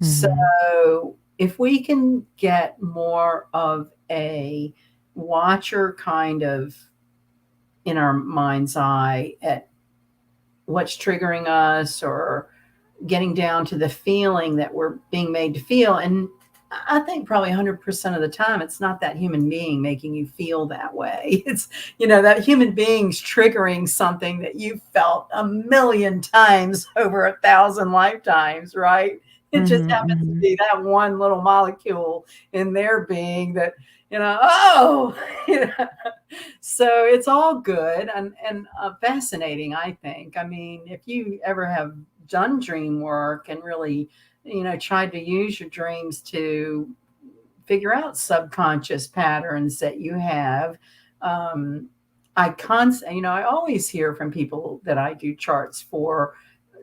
Mhm. So if we can get more of a watcher kind of in our mind's eye at what's triggering us, or getting down to the feeling that we're being made to feel. And I think probably 100% of the time, it's not that human being making you feel that way. It's, that human being's triggering something that you felt a million times over 1,000 lifetimes, right? It just Mhm. happens to Mhm. be that one little molecule in their being that, oh, you know, so it's all good and fascinating, I think. I mean, if you ever have done dream work and really, tried to use your dreams to figure out subconscious patterns that you have, um, I always hear from people that I do charts for.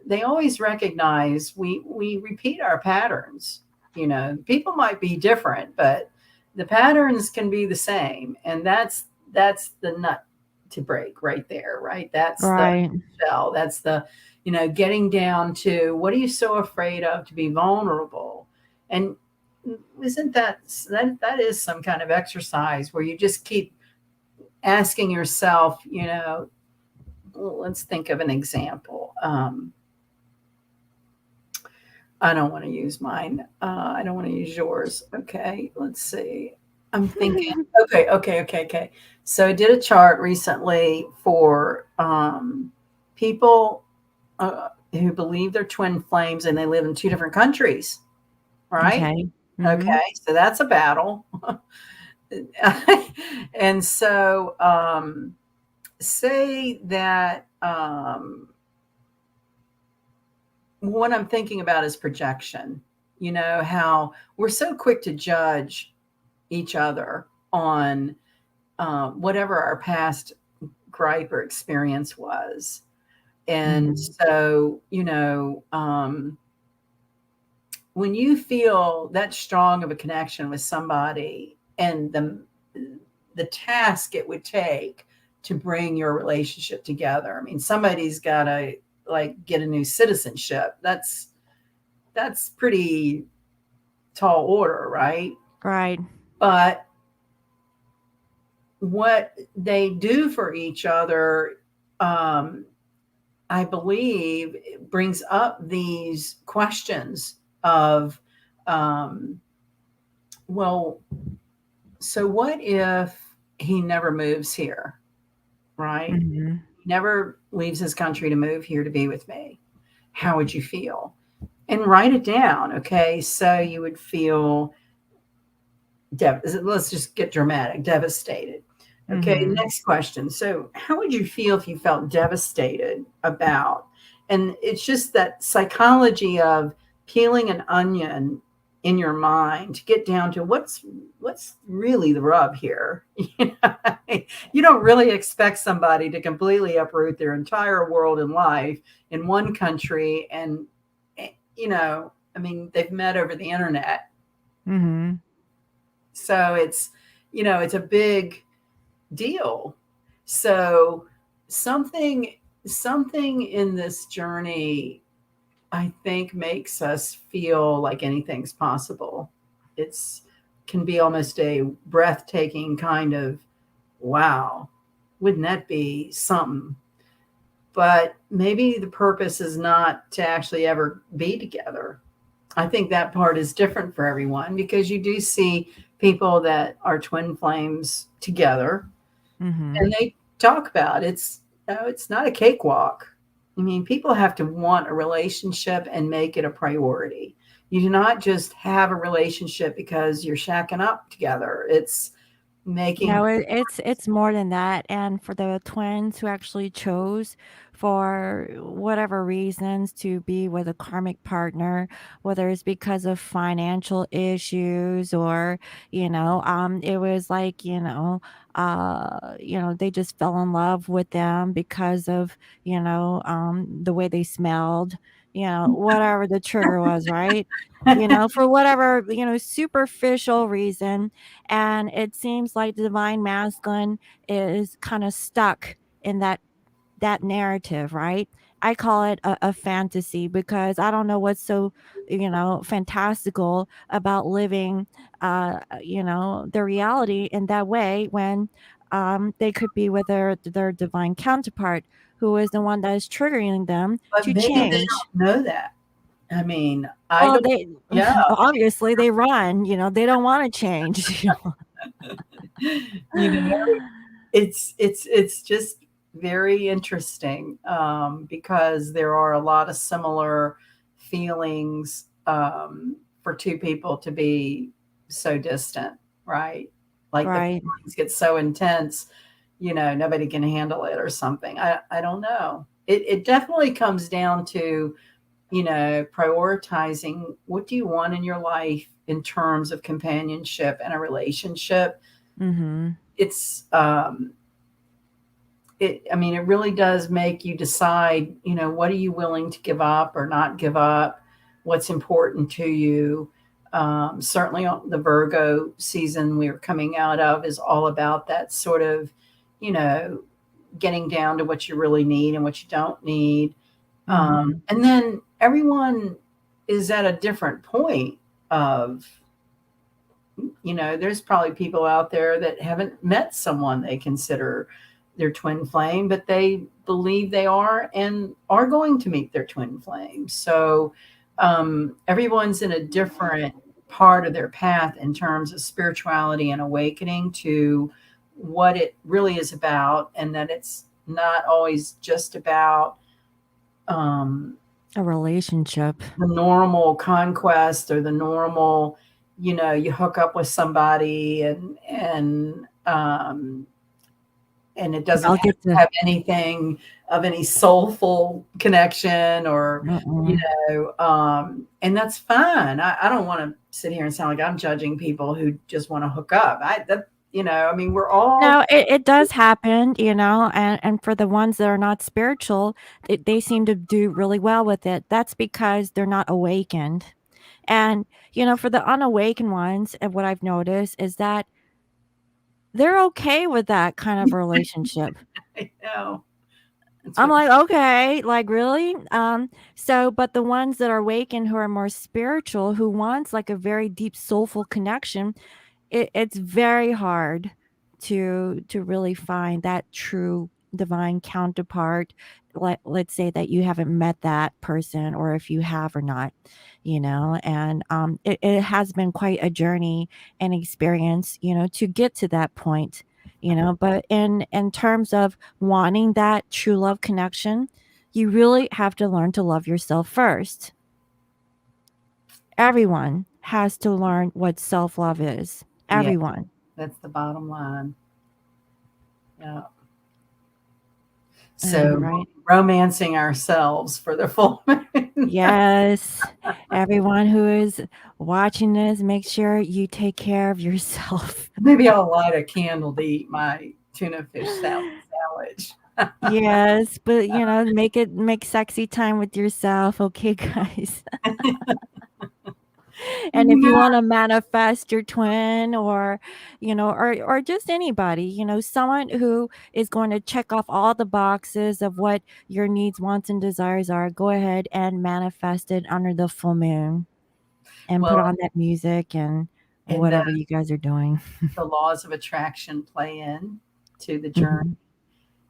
They always recognize we repeat our patterns. People might be different, but the patterns can be the same, and that's the nut to break right there, right? That's the Right. shell. That's the, getting down to what are you so afraid of, to be vulnerable. And isn't that is some kind of exercise where you just keep asking yourself, let's think of an example. I don't want to use mine. I don't want to use yours. Okay, let's see. I'm thinking. Okay. So I did a chart recently for people who believe they're twin flames and they live in two different countries. Right? Okay. Mhm. Okay, so that's a battle. And so, say that what I'm thinking about is projection. How we're so quick to judge each other on whatever our past gripe or experience was. And Mhm. so, when you feel that strong of a connection with somebody and the task it would take to bring your relationship together. I mean, somebody's got to like get a new citizenship. That's pretty tall order, right? Right. But what they do for each other, um, I believe, it brings up these questions of, um, well, so what if he never moves here, right? Mhm. He never leaves his country to move here to be with me. How would you feel? And write it down. Okay. So you would feel, let's just get dramatic, devastated. Okay. Mhm. Next question. So, how would you feel if you felt devastated about, and it's just that psychology of peeling an onion in your mind to get down to what's really the rub here. You don't really expect somebody to completely uproot their entire world and life in one country, and I mean, they've met over the internet, Mhm. so it's a big deal. So something something in this journey, I think, makes us feel like anything's possible. It's can be almost a breathtaking kind of, wow, wouldn't that be something? But maybe the purpose is not to actually ever be together. I think that part is different for everyone, because you do see people that are twin flames together Mhm. and they talk about it's not a cakewalk. I mean, people have to want a relationship and make it a priority. You do not just have a relationship because you're shacking up together. It's making No, it's more than that, and for the twins who actually chose for whatever reasons to be with a karmic partner, whether it's because of financial issues or, it was like, they just fell in love with them because of, the way they smelled, whatever the trigger was, right? For whatever, superficial reason. And it seems like the divine masculine is kind of stuck in that narrative, right? I call it a fantasy because I don't know what's so, fantastical about living, the reality in that way when they could be with their divine counterpart who is the one that is triggering them But to maybe they change. don't know that. I mean, I Well, don't. they Yeah, obviously they run, they don't want to change. you know, it's just very interesting, because there are a lot of similar feelings, for two people to be so distant, right? Like the Right. feelings get so intense, nobody can handle it or something. I don't know. It definitely comes down to, prioritizing what do you want in your life in terms of companionship and a relationship. Mhm. It's I mean, it really does make you decide, what are you willing to give up or not give up, what's important to you. Certainly the Virgo season we're coming out of is all about that sort of, you know getting down to what you really need and what you don't need. Mhm. And then everyone is at a different point of, there's probably people out there that haven't met someone they consider their twin flame, but they believe they are and are going to meet their twin flame. So everyone's in a different part of their path in terms of spirituality and awakening to what it really is about, and that it's not always just about um, A relationship. the normal conquest or the normal, you hook up with somebody and it doesn't Y'all have get to to have anything of any soulful connection or, mm-mm. and that's fine. I don't want to sit here and sound like I'm judging people who just want to hook up. I mean, we're all No, it does happen, and for the ones that are not spiritual, they seem to do really well with it. That's because they're not awakened. And, for the unawakened ones, and what I've noticed is that they're okay with that kind of relationship. I know. That's I'm what like, "Okay, like, really?" But the ones that are awakened who are more spiritual, who wants, like, a very deep soulful connection, it's very hard to really find that true divine counterpart. Let's say that you haven't met that person, or if you have or not, and it has been quite a journey and experience, to get to that point, but in terms of wanting that true love connection, you really have to learn to love yourself first. Everyone has to learn what self-love is. yeah, Everyone. that's the bottom line. Yeah. And So right. romancing ourselves for the full moon. Yes. Everyone who is watching this, make sure you take care of yourself. Maybe I'll light a candle to eat my tuna fish salad sandwich. Yes, but make sexy time with yourself, okay, guys? And if you Yeah. want to manifest your twin or, or just anybody, someone who is going to check off all the boxes of what your needs, wants, and desires are, go ahead and manifest it under the full moon and put Well, on that music and and whatever you guys are doing. the laws of attraction play in to the journey.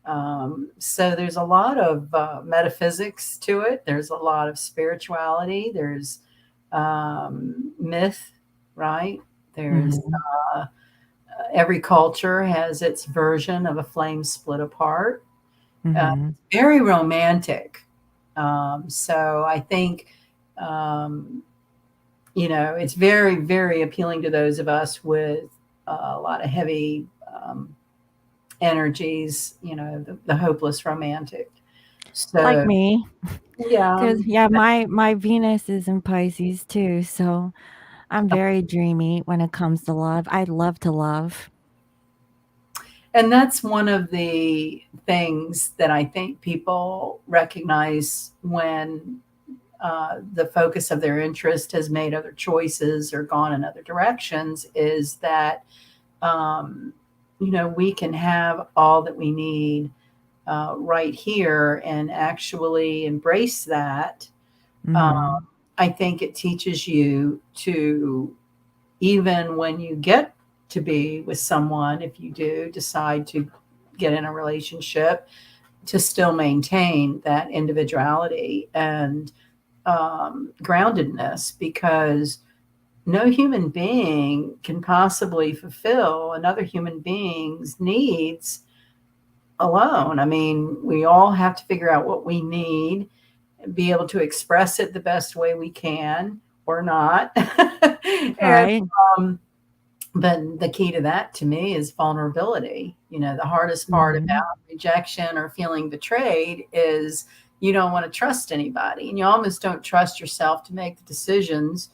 Mhm. So there's a lot of metaphysics to it. There's a lot of spirituality. There's myth, right? There's Mhm. every culture has its version of a flame split apart. Mhm. It's very romantic. So I think, um, it's very, very appealing to those of us with a lot of heavy energies, the hopeless romantic. Like So, me, yeah, because yeah, my Venus is in Pisces too, so I'm very dreamy when it comes to love. I love to love. and that's one of the things that I think people recognize when the focus of their interest has made other choices or gone in other directions is that, um, we can have all that we need right here and actually embrace that. Um, Mhm. I think it teaches you to, even when you get to be with someone, if you do decide to get in a relationship, to still maintain that individuality and groundedness, because no human being can possibly fulfill another human being's needs alone. I mean, we all have to figure out what we need, be able to express it the best way we can or not. and Right? um, but the key to that to me is vulnerability. The hardest part Mhm. about rejection or feeling betrayed is you don't want to trust anybody, and you almost don't trust yourself to make the decisions,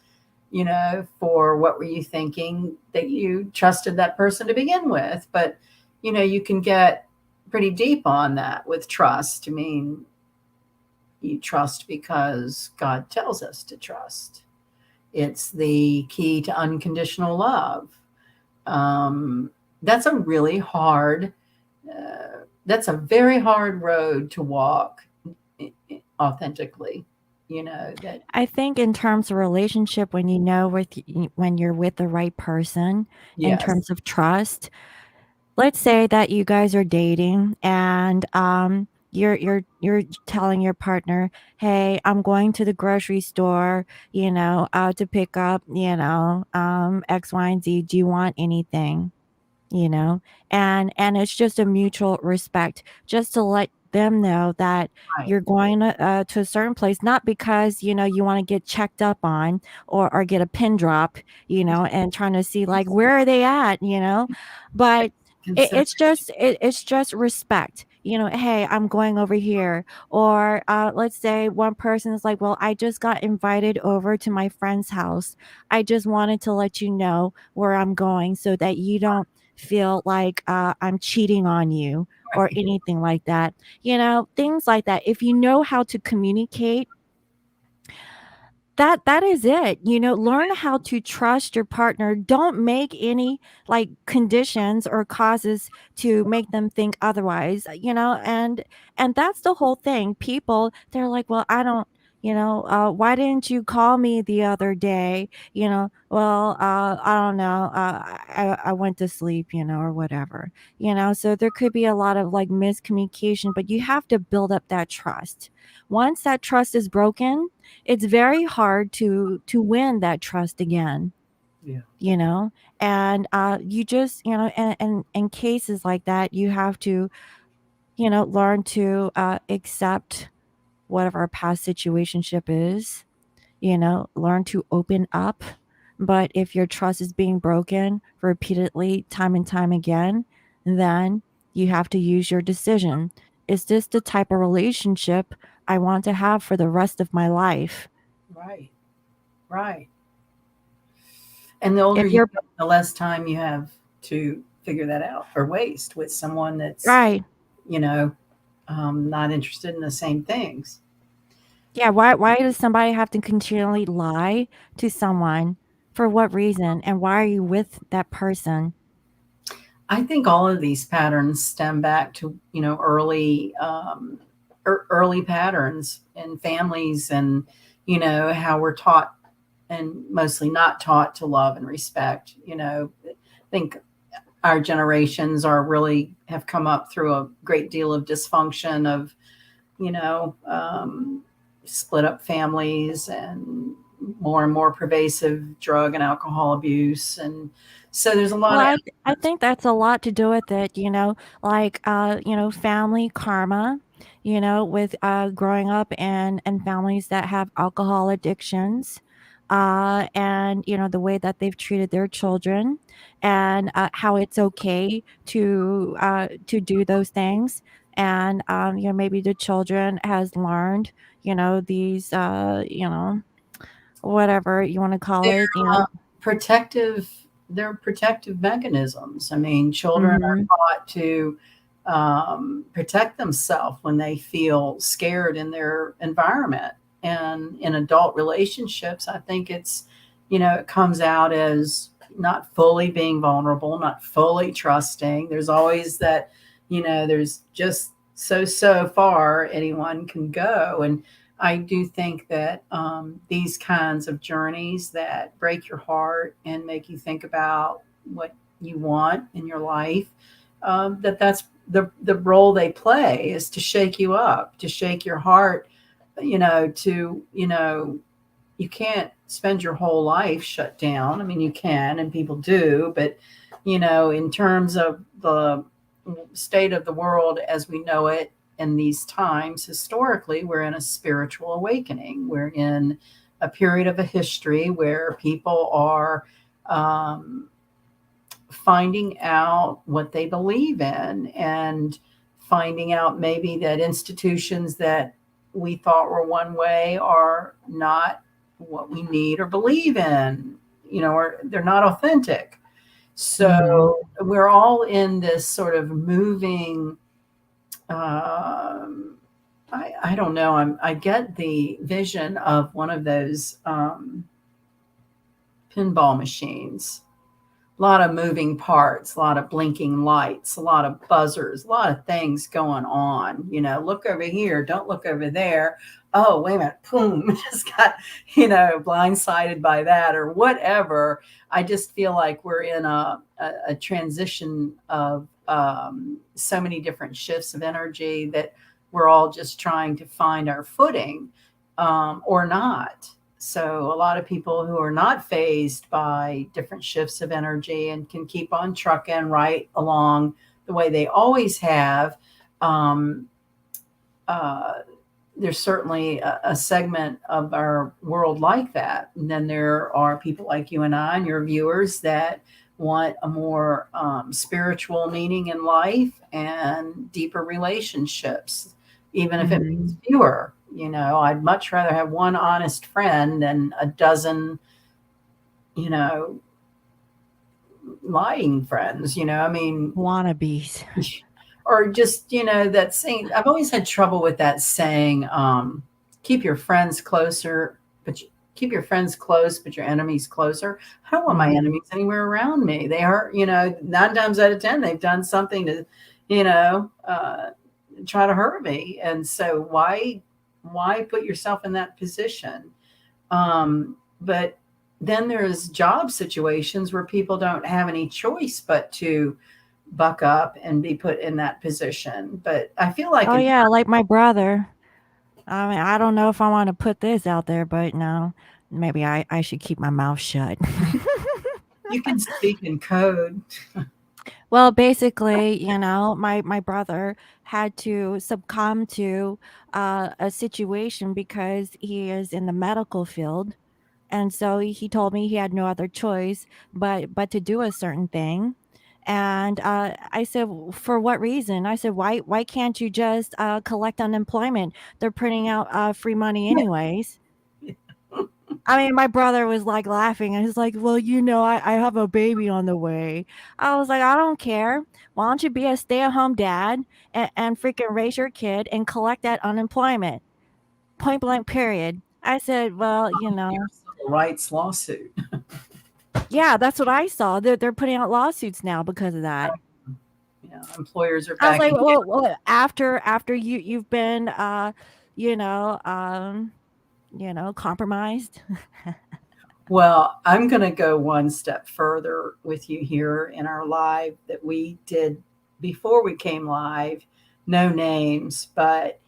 for what were you thinking that you trusted that person to begin with. But you can get pretty deep on that with trust. I mean, you trust because God tells us to trust. It's the key to unconditional love. um, that's a really hard, that's a very hard road to walk authentically. That, I think in terms of relationship, when you know when you're with the right person, in yes, terms of trust, let's say that you guys are dating and you're telling your partner, "Hey, I'm going to the grocery store, to pick up, X, Y, and Z. Do you want anything?" you know and it's just a mutual respect, just to let them know that right. you're going to a certain place, not because you want to get checked up on, or get a pin drop, and trying to see like where are they at, but Consideration. it's just respect, hey, I'm going over here. Or let's say one person is like, well, I just got invited over to my friend's house. I just wanted to let you know where I'm going so that you don't feel like I'm cheating on you or Right. anything like that. Things like that. If you know how to communicate, that is it. Learn how to trust your partner. Don't make any like conditions or causes to make them think otherwise, and that's the whole thing. People, they're like, well, I don't, why didn't you call me the other day? Well, I don't know. I went to sleep, or whatever, so there could be a lot of like miscommunication, but you have to build up that trust. Once that trust is broken, it's very hard to win that trust again, Yeah. you know and you just, and in cases like that, you have to, learn to accept whatever a past situationship is, learn to open up. But if your trust is being broken repeatedly, time and time again, then you have to use your decision. Is this the type of relationship I want to have for the rest of my life? Right. Right. And the older If you you're get, the less time you have to figure that out or waste with someone that's, right. you know, not interested in the same things. Yeah, why does somebody have to continually lie to someone? For what reason? And why are you with that person? I think all of these patterns stem back to, early, early patterns in families, and, how we're taught and mostly not taught to love and respect. I think our generations are really have come up through a great deal of dysfunction of, you know, um, split up families and more and more pervasive drug and alcohol abuse. And so there's a Well, lot of I think that's a lot to do with it, like family karma, with growing up in families that have alcohol addictions, and the way that they've treated their children, and how it's okay to do those things. and maybe the children has learned these whatever you want to call They're it. protective. They're protective mechanisms. I mean, children are Mhm. taught to protect themselves when they feel scared in their environment. And in adult relationships, I think it comes out as not fully being vulnerable, not fully trusting. There's always that, there's just so far anyone can go. And I do think that these kinds of journeys that break your heart and make you think about what you want in your life, that's the role they play, is to shake you up, to shake your heart, to, you can't spend your whole life shut down. I mean, you can, and people do, but, in terms of the state of the world as we know it in these times, historically, we're in a spiritual awakening. We're in a period of a history where people are um, finding out what they believe in, and finding out maybe that institutions that we thought were one way are not what we need or believe in, or they're not authentic. Mhm. So we're all in this sort of moving. Um, I don't know. I get the vision of one of those pinball machines. A lot of moving parts, a lot of blinking lights, a lot of buzzers, a lot of things going on. Look over here, don't look over there. Oh, wait a minute, boom, just got, blindsided by that or whatever. I just feel like we're in a transition of so many different shifts of energy that we're all just trying to find our footing, or not. So a lot of people who are not phased by different shifts of energy and can keep on trucking right along the way they always have. Um, uh, there's certainly a segment of our world like that. And then there are people like you and I and your viewers that want a more spiritual meaning in life and deeper relationships, even if it means Mhm. fewer. I'd much rather have one honest friend than a dozen, you know, lying friends. I mean, Wannabes. or just, that saying. I've always had trouble with that saying, keep your friends closer, but keep your friends close, but your enemies closer. I don't want my Mhm. enemies anywhere around me. They are, 9 times out of 10, they've done something to, you know, uh, try to hurt me. And so why put yourself in that position? But then there's job situations where people don't have any choice but to buck up and be put in that position. But I feel like Oh yeah, like my brother. I mean, I don't know if I want to put this out there, but no, maybe I should keep my mouth shut. you can speak in code. Well, basically, my brother had to succumb to a situation because he is in the medical field, and so he told me he had no other choice but to do a certain thing. And I said, For what reason?" I said, why can't you just collect unemployment? They're printing out free money anyways." I mean, my brother was like laughing and he's like, "Well, I have a baby on the way." I was like, "I don't care. Why don't you be a stay at home dad and freaking raise your kid and collect that unemployment? Point blank, period." I said, "Well, Your civil rights lawsuit. yeah, that's what I saw. They're putting out lawsuits now because of that." Employers are I was like, backing well, after you've been you know, um, compromised. Well, I'm going to go one step further with you here in our live that we did before we came live. No names, but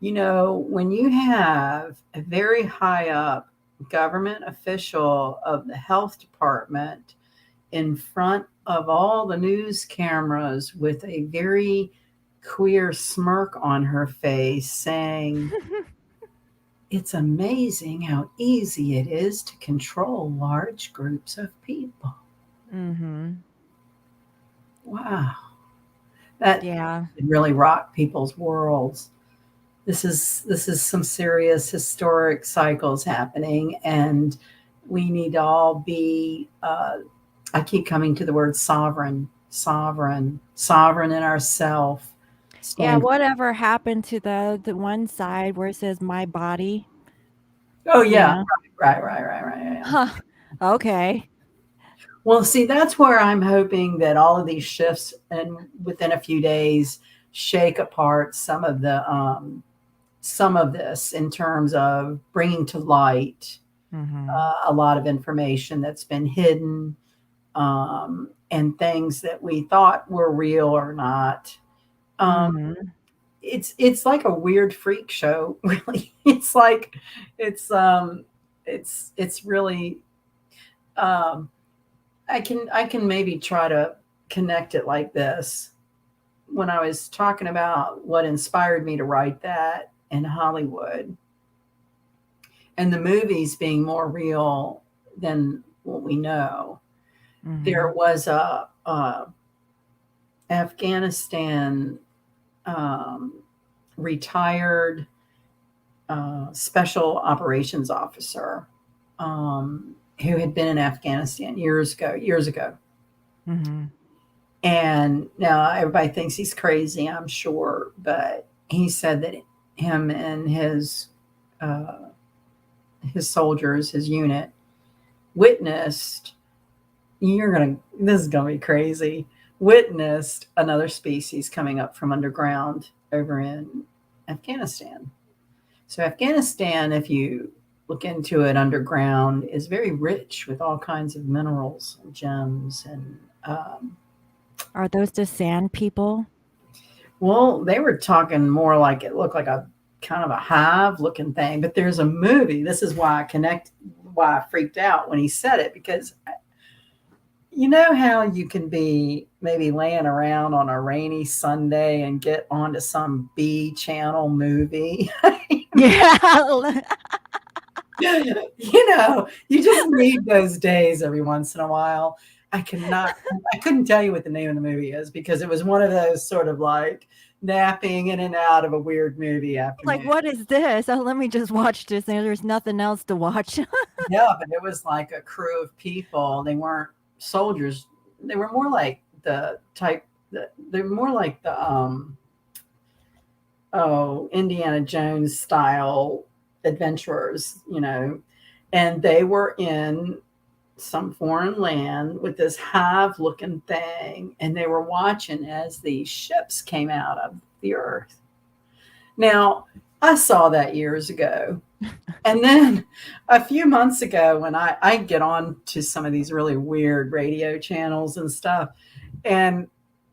when you have a very high up government official of the health department in front of all the news cameras with a very queer smirk on her face saying, it's amazing how easy it is to control large groups of people. Mhm. Wow. That Yeah. could really rock people's worlds. This is some serious historic cycles happening, and we need to all be. I keep coming to the word sovereign, sovereign, sovereign in ourself. Yeah, Stand. whatever happened to the one side where it says my body, Oh you yeah, know? right. Yeah. Huh. Okay. Well, see, that's where I'm hoping that all of these shifts and within a few days shake apart some of this in terms of bringing to light Mhm. a lot of information that's been hidden, and things that we thought were real or not. Um, Mhm. it's like a weird freak show, really. It's like it's um, it's really. Um, I can maybe try to connect it like this. When I was talking about what inspired me to write that in Hollywood, and the movies being more real than what we know, there Mhm. was a Afghanistan um, retired special operations officer, um, who had been in Afghanistan years ago. Mhm. And now everybody thinks he's crazy, I'm sure, but he said that him and uh, his soldiers, his unit, witnessed. This is gonna be crazy. Witnessed another species coming up from underground over in Afghanistan. So Afghanistan, if you look into it underground, is very rich with all kinds of minerals and gems and um, Are those the sand people? well, they were talking more like it looked like a kind of a hive looking thing. But there's a movie. This is why I freaked out when he said it, because you know how you can be maybe laying around on a rainy Sunday and get onto some B channel movie. Yeah. You just need those days every once in a while. I couldn't tell you what the name of the movie is because it was one of those sort of like napping in and out of a weird movie Like, afternoon. what is this? Oh, let me just watch this. And there's nothing else to watch. Yeah, but it was like a crew of people. They weren't soldiers. They were more like they're more like the Indiana Jones style adventurers, and they were in some foreign land with this hive looking thing, and they were watching as these ships came out of the earth. Now, I saw that years ago. And then a few months ago, when I get on to some of these really weird radio channels and stuff, and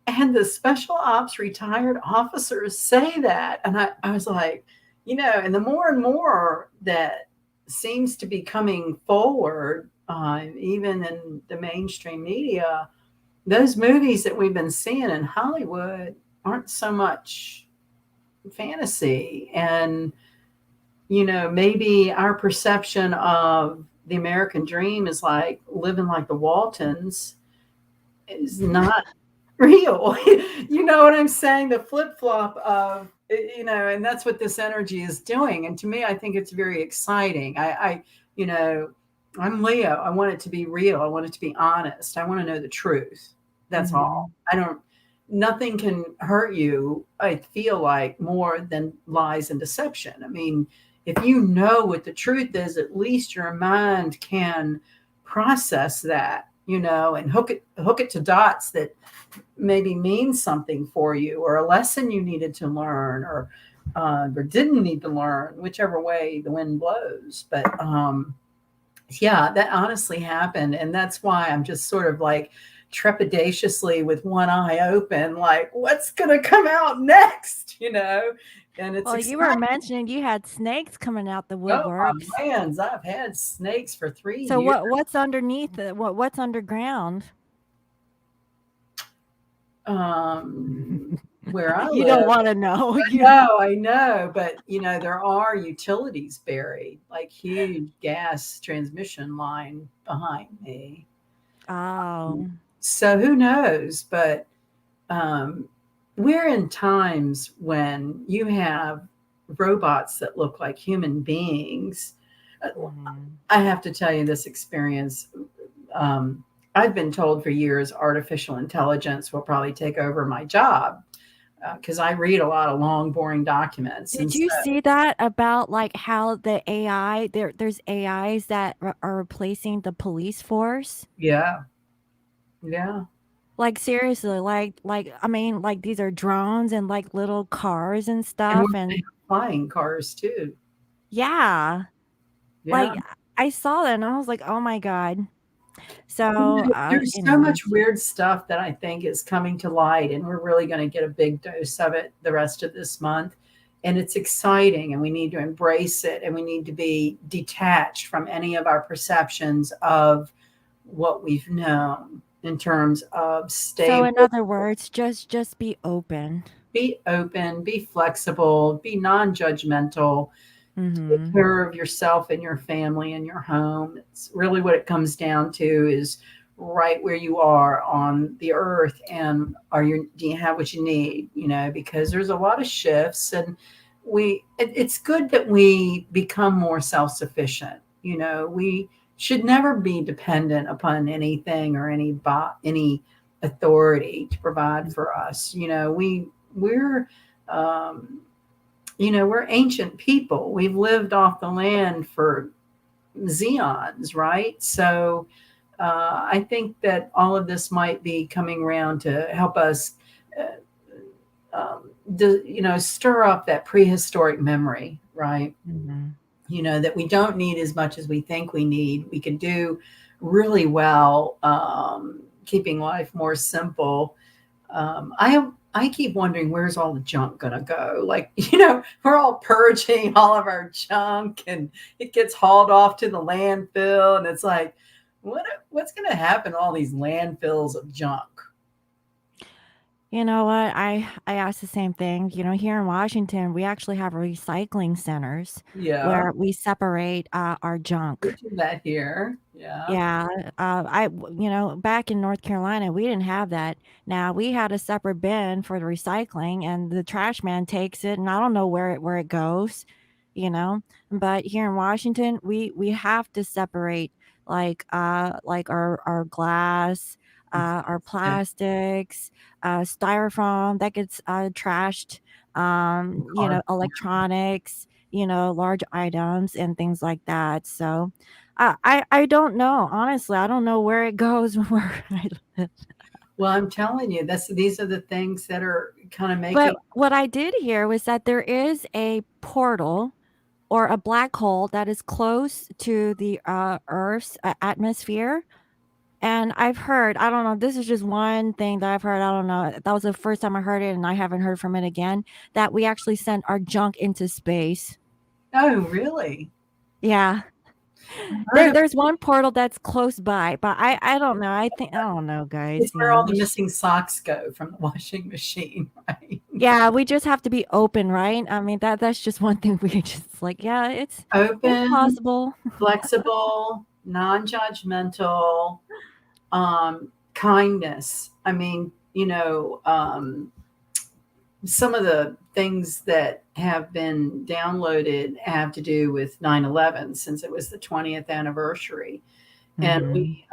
the special ops retired officers say that. And I was like, and the more and more that seems to be coming forward, even in the mainstream media, those movies that we've been seeing in Hollywood aren't so much fantasy. And, maybe our perception of the American dream is like living like the Waltons is not real. You know what I'm saying? The flip flop of, and that's what this energy is doing. And to me, I think it's very exciting. You know, I'm Leo. I want it to be real. I want it to be honest. I want to know the truth. That's all. Mhm. Nothing can hurt you, I feel like, more than lies and deception. I mean, if you know what the truth is, at least your mind can process that, and hook it to dots that maybe means something for you, or a lesson you needed to learn, or didn't need to learn, whichever way the wind blows. But yeah, that honestly happened, and that's why I'm just sort of like trepidatiously with one eye open, like what's gonna come out next, and it's Well, you were exciting. mentioning you had snakes coming out the Oh woodworks. my lands, I've had snakes for three So years. what's underneath it? What's underground? um where I You don't live. want to know. You I know, but there are utilities buried, like huge gas transmission line behind me. Oh. So who knows? But um, we're in times when you have robots that look like human beings. Uh, Mhm. I have to tell you this experience. Um, I've been told for years artificial intelligence will probably take over my job because I read a lot of long, boring documents. And Did so, you see that about, like, how the AI there's AIs that are replacing the police force? yeah, yeah. Like, seriously, I mean, like, these are drones and, like, little cars and And we're stuff, going to and have flying cars too. yeah, Yeah. like, I saw that and I was like, "Oh my god." So, There's so much anyways. weird stuff that I think is coming to light, and we're really going to get a big dose of it the rest of this month. And it's exciting, and we need to embrace it, and we need to be detached from any of our perceptions of what we've known in terms of So in stable. other words, just be open. Be open, be flexible, be non judgmental, take Mhm. care of yourself and your family and your home. It's really what it comes down to is right where you are on the earth, and do you have what you need, because there's a lot of shifts, and it's good that we become more self-sufficient. We should never be dependent upon anything or any authority to provide for us. Um, we're ancient people. We've lived off the land for Xeons, right? So I think that all of this might be coming around to help us, uh, stir up that prehistoric memory, right? Mhm. That we don't need as much as we think we need. We can do really well keeping life more simple. I keep wondering where's all the junk gonna go. Like, we're all purging all of our junk, and it gets hauled off to the landfill, and it's like, what's gonna happen to all these landfills of junk? You know what? I asked the same thing. Here in Washington, we actually have recycling centers Yeah, where we separate, our we junk. do that here. Yeah, Yeah, back in North Carolina, we didn't have that. Now, we had a separate bin for the recycling, and the trash man takes it, and I don't know where it goes, you know? But here in Washington, we have to separate, like our glass, our and plastics, styrofoam that gets, trashed, electronics, large items and things like that, so I don't know, honestly, I don't know where it goes where I live. well, I'm telling you, these are the things that are kind of But making. what I did hear was that there is a portal or a black hole that is close to the, Earth's atmosphere, and I've heard I don't know, this is just one thing that I've heard, I don't know, that was the first time I heard it, and I haven't heard from it again, that we actually send our junk into space. Oh, really? Yeah. I heard of There's one portal that's close by, but I don't know, I don't know, it's guys, where all the we missing socks go from the washing machine, right? yeah, we just have to be open, right? I mean, that's just one thing we just like, yeah, it's Open, possible. flexible, non-judgmental, kindness. I mean, some of the things that have been downloaded have to do with 9/11, since it was the 20th anniversary. And Mhm. we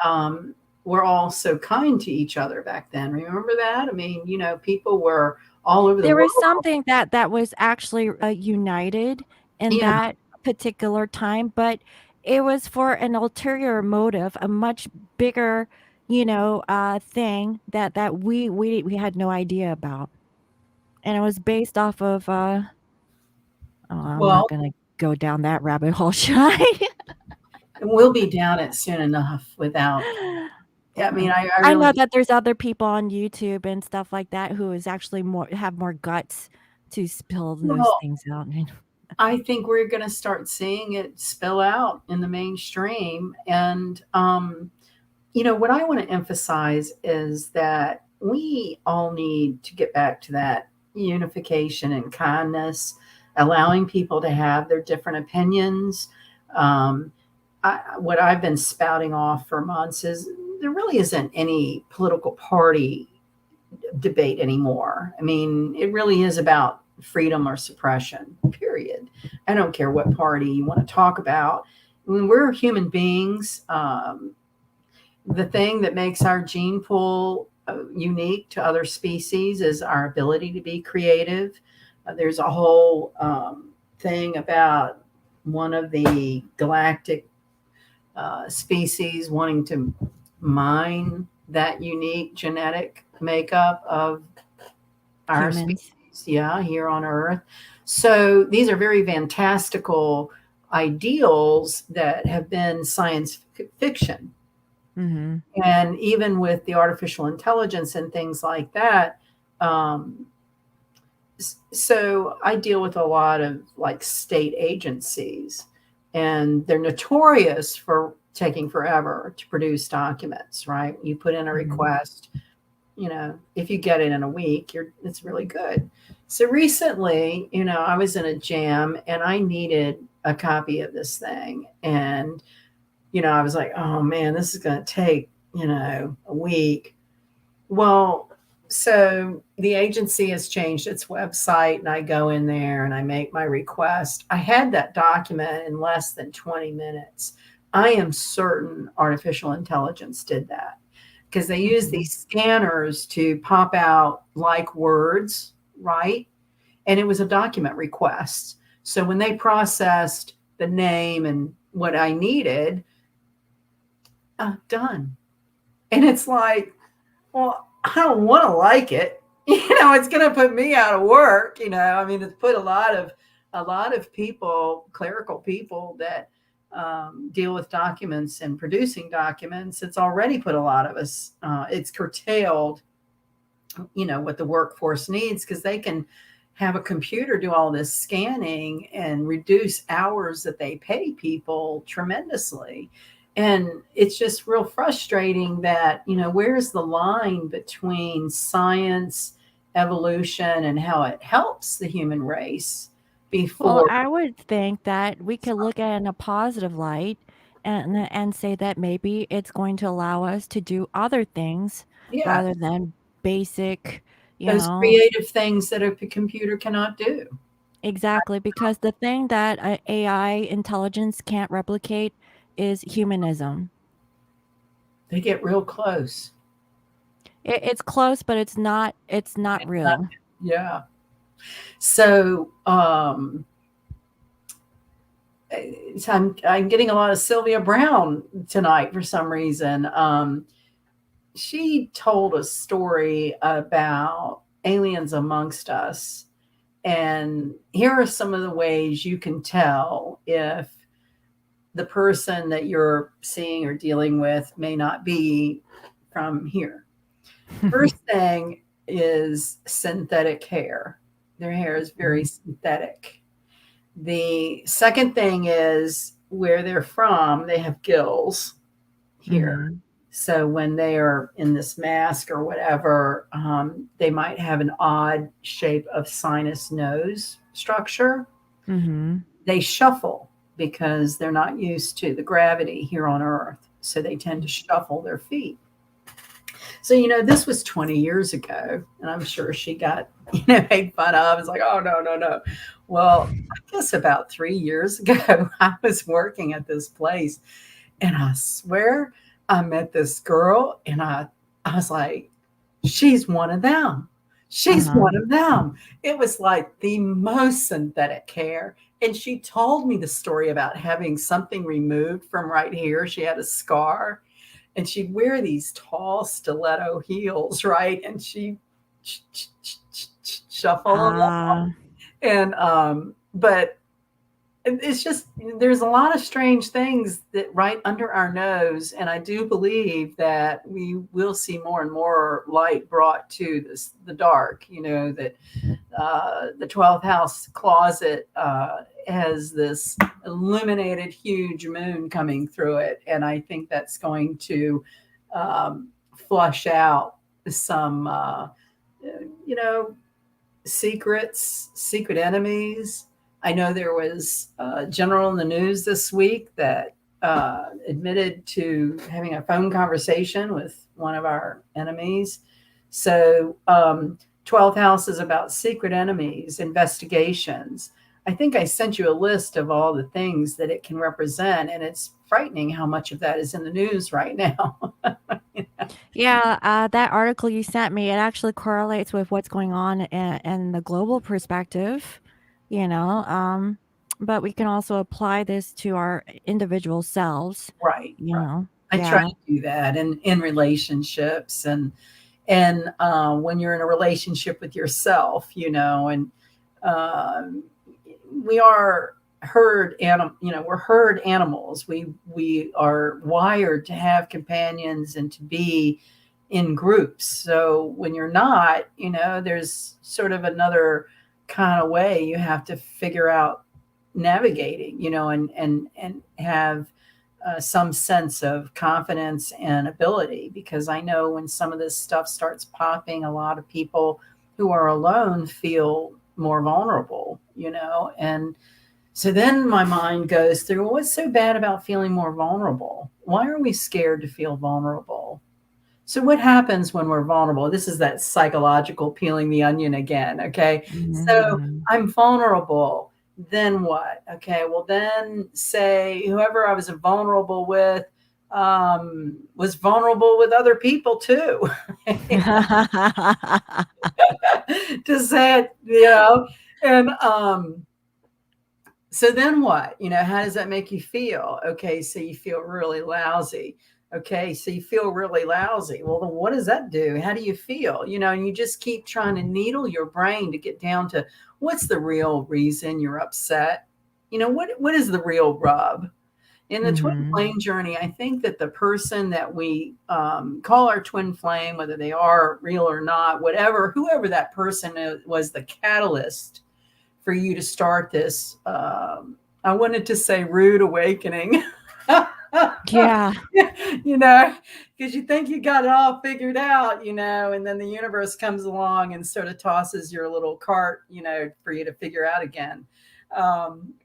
were all so kind to each other back then. Remember that? I mean, people were all over the There was world. something that was actually, united in Yeah. that particular time, but it was for an ulterior motive, a much bigger, thing that we had no idea about, and it was based off of, oh, I'm not Well, gonna go down that rabbit hole, should I? we'll be down it soon enough without. I mean, I I know really. that there's other people on YouTube and stuff like that who is actually have more guts to spill those Well, things out. I think we're going to start seeing it spill out in the mainstream. And, what I want to emphasize is that we all need to get back to that unification and kindness, allowing people to have their different opinions. Um, what I've been spouting off for months is there really isn't any political party debate anymore. I mean, it really is about freedom or suppression, period. I don't care what party you want to talk about. When we're human beings, the thing that makes our gene pool unique to other species is our ability to be creative. There's a whole thing about one of the galactic species wanting to mine that unique genetic makeup of our species, Humans. yeah, here on Earth. So these are very fantastical ideals that have been science fiction. Mhm. And even with the artificial intelligence and things like that, um, so I deal with a lot of like state agencies, and they're notorious for taking forever to produce documents, right? You put in a Mhm. request, if you get it in a week, it's really good. So recently, I was in a jam and I needed a copy of this thing. And, I was like, oh man, this is going to take, a week. Well, so the agency has changed its website, and I go in there and I make my request. I had that document in less than 20 minutes. I am certain artificial intelligence did that because they use Mhm. these scanners to pop out like words, right? And it was a document request. So when they processed the name and what I needed, done. And it's like, well, I don't want to like it. It's going to put me out of work. I mean, it's put a lot of people, clerical people that deal with documents and producing documents. It's already put a lot of us. It's curtailed, what the workforce needs because they can have a computer do all this scanning and reduce hours that they pay people tremendously. And it's just real frustrating that, where's the line between science, evolution, and how it helps the human race Well, before, I would think that we could look at it in a positive light and say that maybe it's going to allow us to do other things yeah, rather than basic, you those know. creative things that a computer cannot do. Exactly, because the thing that AI intelligence can't replicate is humanism. They get real close. It's close, but it's not real. Yeah. So, so I'm getting a lot of Sylvia Brown tonight for some reason. She told a story about aliens amongst us, and here are some of the ways you can tell if the person that you're seeing or dealing with may not be from here. First thing is synthetic hair. Their hair is very Mhm. synthetic. The second thing is where they're from, they have gills here. Mhm. So when they are in this mask or whatever, they might have an odd shape of sinus nose structure. Mhm. They shuffle because they're not used to the gravity here on Earth. So they tend to shuffle their feet. So, this was 20 years ago, and I'm sure she got, made fun of. It's like, oh, no, no, no. Well, I guess about 3 years ago, I was working at this place, and I swear I met this girl, and I was like, she's one of them. She's Uh-huh. one of them. It was like the most synthetic hair. And she told me the story about having something removed from right here. She had a scar, and she'd wear these tall stiletto heels, right? And she shuffle them. Ah. And but it's just there's a lot of strange things that right under our nose, and I do believe that we will see more and more light brought to the dark. That the 12th house closet has this illuminated huge moon coming through it, and I think that's going to um, flush out some you know secret enemies. I know there was a general in the news this week that admitted to having a phone conversation with one of our enemies. So, 12th house is about secret enemies, investigations. I think I sent you a list of all the things that it can represent, and it's frightening how much of that is in the news right now. Yeah, that article you sent me, it actually correlates with what's going on in the global perspective, you know. But we can also apply this to our individual selves, Right, you right. know. I try Yeah. to do that in relationships and when you're in a relationship with yourself, and um, we are we're herd animals. We are wired to have companions and to be in groups. So when you're not, there's sort of another kind of way you have to figure out navigating, and have some sense of confidence and ability, because I know when some of this stuff starts popping, a lot of people who are alone feel more vulnerable, and so then my mind goes through, well, what's so bad about feeling more vulnerable? Why are we scared to feel vulnerable? So what happens when we're vulnerable? This is that psychological peeling the onion again. Okay. So Mhm. I'm vulnerable. Then what? Okay. Well, then say whoever I was vulnerable with was vulnerable with other people too. To say it, and so then what? How does that make you feel? Okay, so you feel really lousy. Okay, so you feel really lousy. Well, then what does that do? How do you feel? And you just keep trying to needle your brain to get down to what's the real reason you're upset? What is the real rub? In the twin Mhm. flame journey, I think that the person that we call our twin flame, whether they are real or not, whoever that person is, was the catalyst for you to start this. I wanted to say rude awakening. Yeah. you know, because you think you got it all figured out, and then the universe comes along and sort of tosses your little cart, for you to figure out again.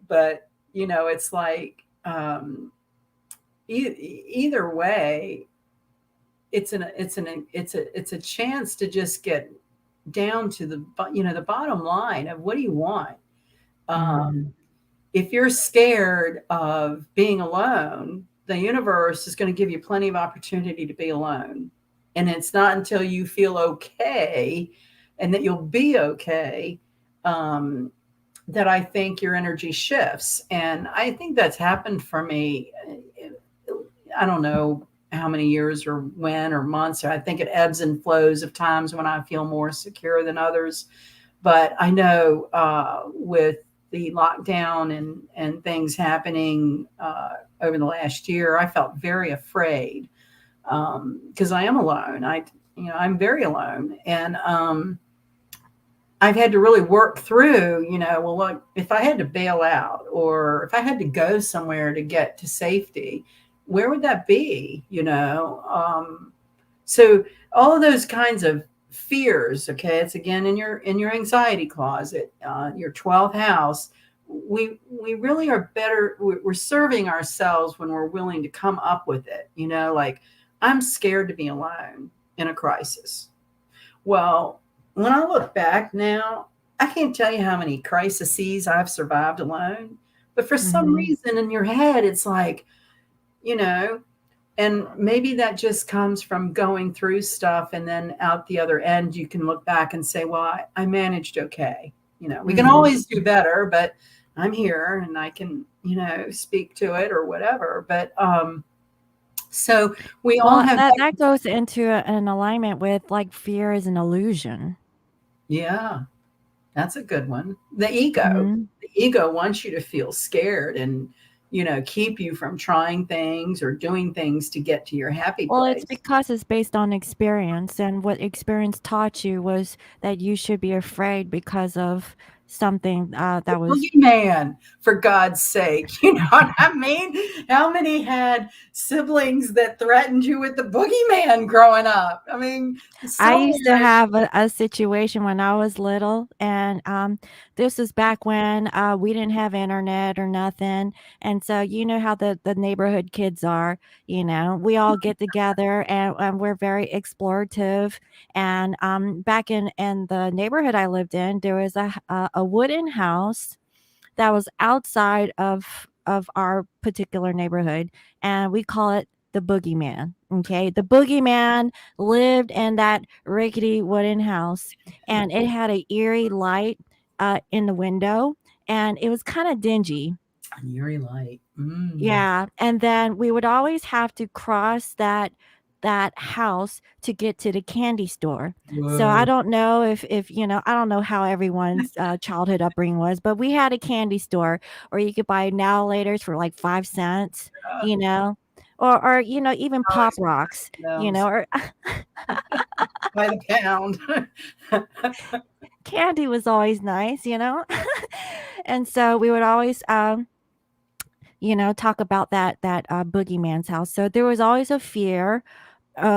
But it's like either way, it's a chance to just get down to the bottom line of what do you want. Mhm. If you're scared of being alone, the universe is going to give you plenty of opportunity to be alone. And it's not until you feel okay and that you'll be okay, um, that I think your energy shifts. And I think that's happened for me. I don't know how many years or when or months. I think it ebbs and flows of times when I feel more secure than others. But I know with the lockdown and things happening over the last year, I felt very afraid because I am alone. I'm very alone, and I've had to really work through. Well, look, if I had to bail out or if I had to go somewhere to get to safety, where would that be? So all of those kinds of fears, okay, it's again in your anxiety closet, your 12th house. We really are better. We're serving ourselves when we're willing to come up with it. Like I'm scared to be alone in a crisis. Well, when I look back now, I can't tell you how many crises I've survived alone. But for some Mhm. reason in your head, it's like, you know, and maybe that just comes from going through stuff, and then out the other end you can look back and say, well, I managed okay. We can Mhm. always do better, but I'm here and I can, speak to it or whatever. But so we all Well, have that goes into an alignment with, like, fear is an illusion. yeah, that's a good one. The ego. Mhm. The ego wants you to feel scared and keep you from trying things or doing things to get to your happy Well, it's place. because it's based on experience, and what experience taught you was that you should be afraid because of something that was. Boogeyman, for God's sake. You know what I mean? How many had siblings that threatened you with the boogeyman growing up? I mean, I used to somewhere. have a situation when I was little, and this was back when we didn't have internet or nothing, and so you know how the neighborhood kids are. We all get together, and we're very explorative. And back in the neighborhood I lived in, there was a wooden house that was outside of our particular neighborhood, and we call it the boogeyman. Okay, the boogeyman lived in that rickety wooden house, and it had a eerie light in the window, and it was kind of dingy. An eerie light. Mm. Yeah, and then we would always have to cross that house to get to the candy store. So I Whoa. don't know if I don't know how everyone's childhood upbringing was, but we had a candy store, or you could buy now laters for like 5 cents, Uh, you know, or even Pop always Rocks, those or by the pound. candy was always nice. And so we would always talk about that boogeyman's house. So there was always a fear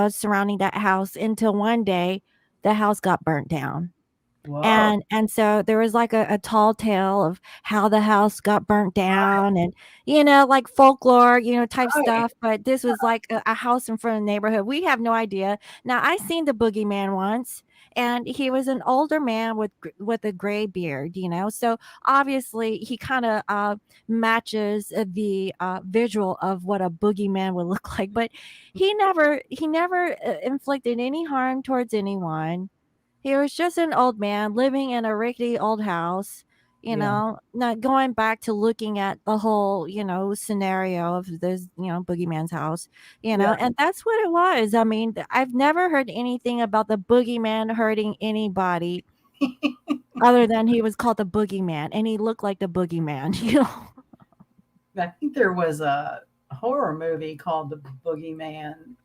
surrounding that house until one day the house got burnt down. Whoa. And so there was like a tall tale of how the house got burnt down, and like folklore, type Right. stuff. But this was like a house in front of the neighborhood. We have no idea. Now I seen the boogeyman once, and he was an older man with a gray beard. So obviously he kind of matches the visual of what a boogeyman would look like. But he never inflicted any harm towards anyone. He was just an old man living in a rickety old house, Yeah. not going back to looking at the whole, scenario of this, boogeyman's house, Yeah. and that's what it was. I mean, I've never heard anything about the boogeyman hurting anybody other than he was called the boogeyman and he looked like the boogeyman, I think there was a horror movie called The Boogeyman.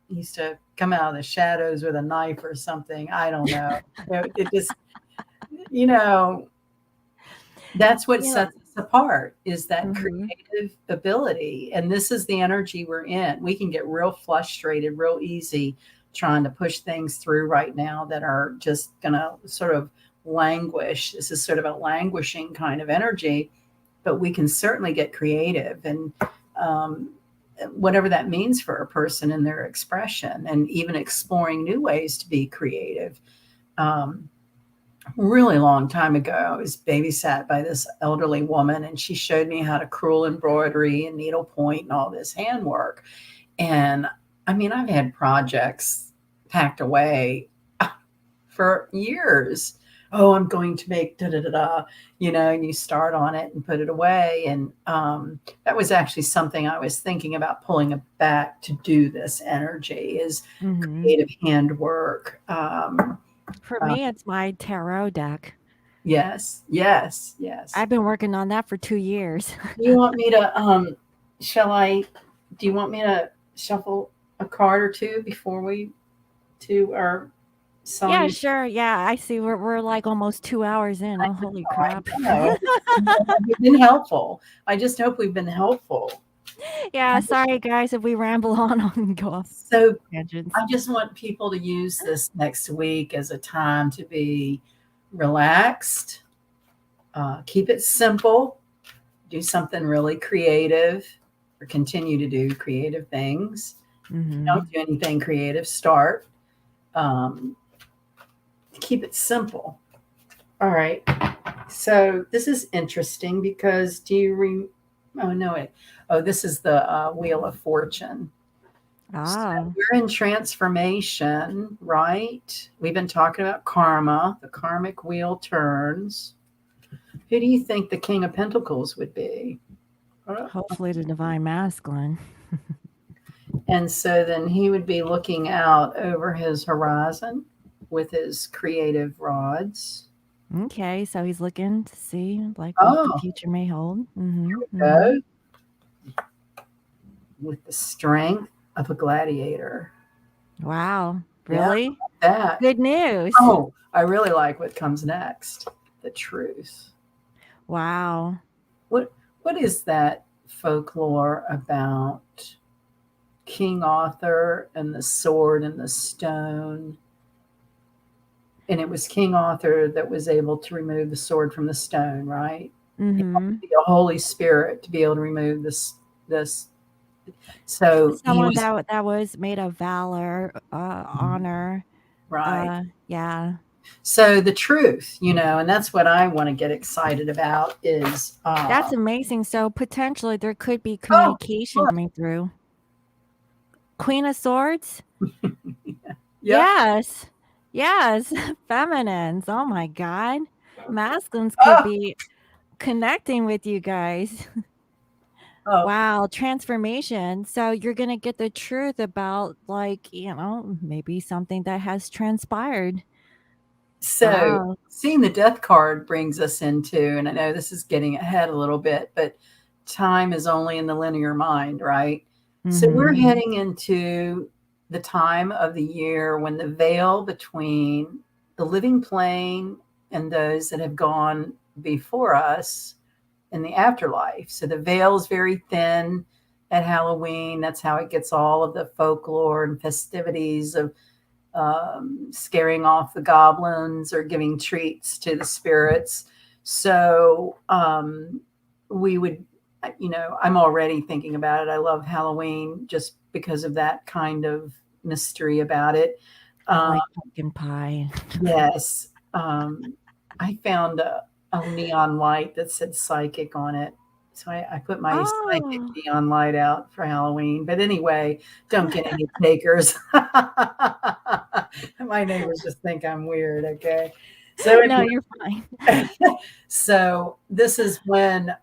He used to come out of the shadows with a knife or something. I don't know. It just, you know, that's what Yeah. sets us apart is that Mhm. creative ability. And this is the energy we're in. We can get real frustrated real easy trying to push things through right now that are just going to sort of languish. This is sort of a languishing kind of energy, but we can certainly get creative and um, whatever that means for a person in their expression and even exploring new ways to be creative. Um, really long time ago, I was babysat by this elderly woman, and she showed me how to crewel embroidery and needlepoint and all this handwork. And I mean, I've had projects packed away for years. Oh, I'm going to make da da da da, and you start on it and put it away. And that was actually something I was thinking about pulling it back to do this energy is Mhm. creative handwork. For Uh, me, it's my tarot deck. yes, yes, yes. I've been working on that for 2 years. Do you want me to, shall I, do you want me to shuffle a card or two before we to our Yeah, song? sure. Yeah, I see we're like almost 2 hours in. Oh, holy I crap. know. We've been helpful. I just hope we've been helpful. Yeah, sorry guys if we ramble on and go off So tangents. I just want people to use this next week as a time to be relaxed, keep it simple, do something really creative, or continue to do creative things. If you don't Mhm. do anything creative, start. Um, keep it simple. All right. So this is interesting because oh no wait, oh this is the Wheel of Fortune. So Ah, we're in transformation, right? We've been talking about karma. The karmic wheel turns. Who do you think the King of Pentacles would be? hopefully the divine masculine. And so then he would be looking out over his horizon with his creative rods. Okay, so he's looking to see like what the Oh, future may hold. Mhm. Mhm. go with the strength of a gladiator. Wow. Yeah, Really? that. Good news. Oh, I really like what comes next. the truth. Wow. What what is that folklore about King Arthur and the sword and the stone? And it was King Arthur that was able to remove the sword from the stone, right? You have to Mhm. be a Holy Spirit to be able to remove this. So he Someone was that was made of valor, honor, right. yeah. So the truth, and that's what I want to get excited about is That's amazing. So potentially there could be oh, communication look, coming through. Queen of Swords? yep. Yes. Yes. Feminines. Oh my God. Masculines could Oh, be connecting with you guys. oh. Wow, transformation. So you're going to get the truth about, like, maybe something that has transpired. So Wow. seeing the death card brings us into, and I know this is getting ahead a little bit, but time is only in the linear mind, right? So we're Mhm. heading into the time of the year when the veil between the living plane and those that have gone before us in the afterlife. So the veil is very thin at Halloween. That's how it gets all of the folklore and festivities of scaring off the goblins or giving treats to the spirits. So we would, I'm already thinking about it. I love Halloween just because of that kind of mystery about it. I Uh, like pumpkin pie. yes. I found a neon light that said psychic on it. So I put my psychic Oh. neon light out for Halloween. But anyway, don't get any takers. My neighbors just think I'm weird. Okay. So No, you're fine. anyway, so this is when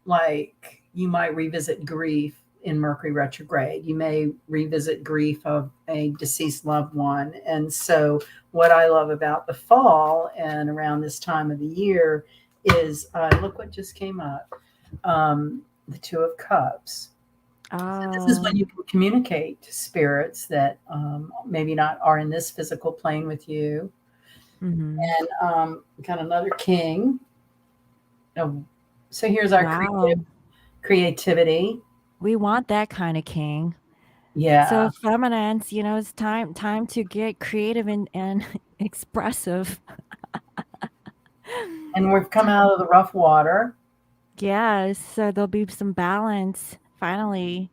like you might revisit grief in Mercury retrograde. You may revisit grief of a deceased loved one. And so, what I love about the fall and around this time of the year is look what just came up, the Two of Cups. So this is when Oh. you can communicate to spirits that maybe not are in this physical plane with you. Mhm. And got another king. Oh, so here's our Wow. creativity. We want that kind of king. So Yeah. feminines, it's time to get creative and expressive. And we've come out of the rough water. Yes, so there'll be some balance finally.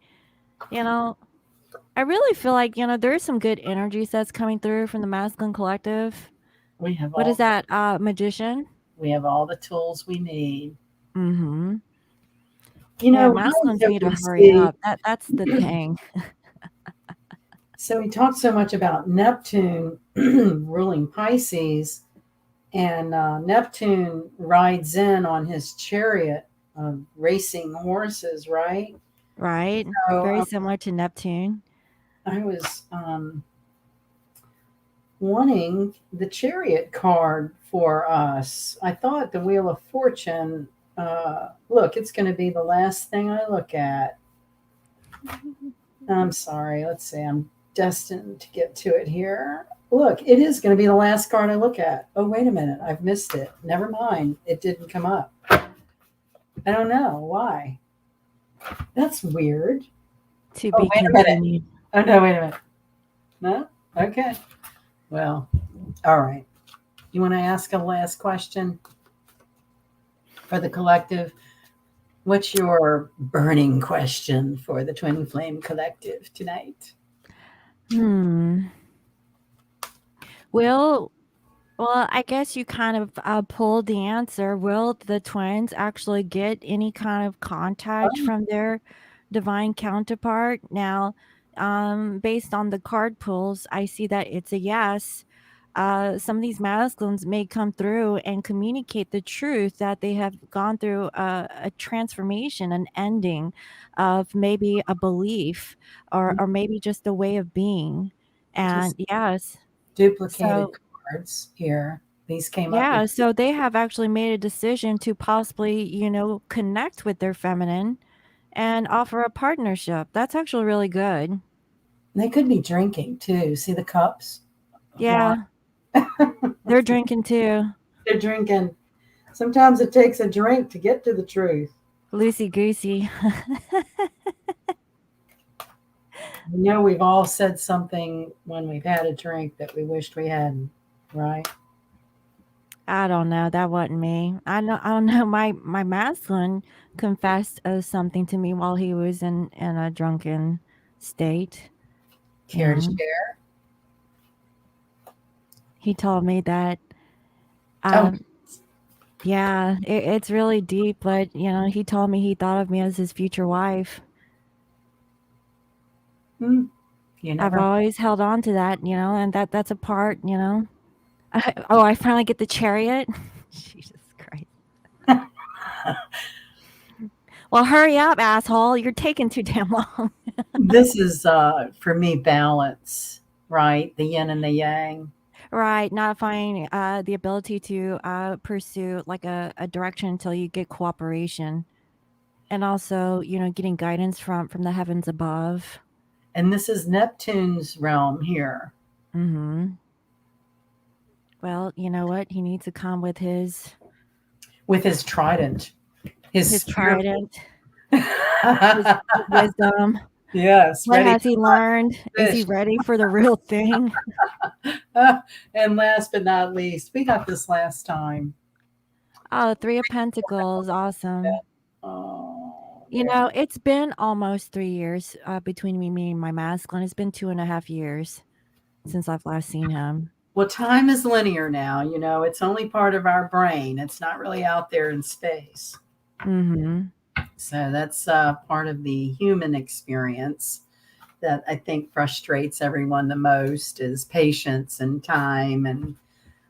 You know, I really feel like, there's some good energies that's coming through from the masculine collective. We have What is all that? Magician? we have all the tools we need. Mhm. Yeah, When I was masculines need over to to hurry see, up. That's the thing. so we talked so much about Neptune ruling Pisces, and Neptune rides in on his chariot of racing horses, right? Right? So Very similar to Neptune. I was wanting the chariot card for us. I thought the Wheel of Fortune. Look, it's going to be the last thing I look at. I'm sorry. Let's see. I'm destined to get to it here. Look, it is going to be the last card I look at. Oh, wait a minute. I've missed it. Never mind. It didn't come up. I don't know why. That's weird. To Oh, be wait a minute. continued. Oh, no, wait a minute. No? Okay. Well, all right. You want to ask a last question for the collective? What's your burning question for the Twin Flame Collective tonight? Hmm. Will Well, I guess you kind of pulled the answer. Will the twins actually get any kind of contact Oh, from their divine counterpart? Now, based on the card pulls, I see that it's a yes. Some of these masculines may come through and communicate the truth that they have gone through a transformation, an ending of maybe a belief or maybe just a way of being. And just yes, duplicated so cards here. These came up yeah, with so they have actually made a decision to possibly, connect with their feminine and offer a partnership. That's actually really good. they could be drinking too. See the cups of wine. Yeah, they're drinking too. They're drinking. Sometimes it takes a drink to get to the truth. Loosey goosey. You know, we've all said something when we've had a drink that we wished we hadn't, right? I don't know. That wasn't me. I don't know. My masculine confessed something to me while he was in a drunken state, Care to and share? he told me that Oh, um yeah, it's really deep, but he told me he thought of me as his future wife. hmm, you I've never. always held on to that, and that's a part. Oh, I finally get the chariot. Jesus Christ. Well, hurry up, asshole. You're taking too damn long. This is for me balance, right? The yin and the yang. Right, not finding the ability to pursue like a direction until you get cooperation, and also getting guidance from the heavens above. And this is Neptune's realm here Hmm. Well, you know what? He needs to come with with his trident, his his spear. trident, his wisdom. Yes, What ready has to he learned? Is he fish. ready for the real thing? And last but not least, we got this last time. Oh, Three of Pentacles, awesome. Oh, there. It's been almost 3 years between me and my masculine. It's been 2.5 years since I've last seen him. Well, time is linear now. You know, it's only part of our brain. It's not really out there in space. Mhm. So that's part of the human experience that I think frustrates everyone the most is patience and time. And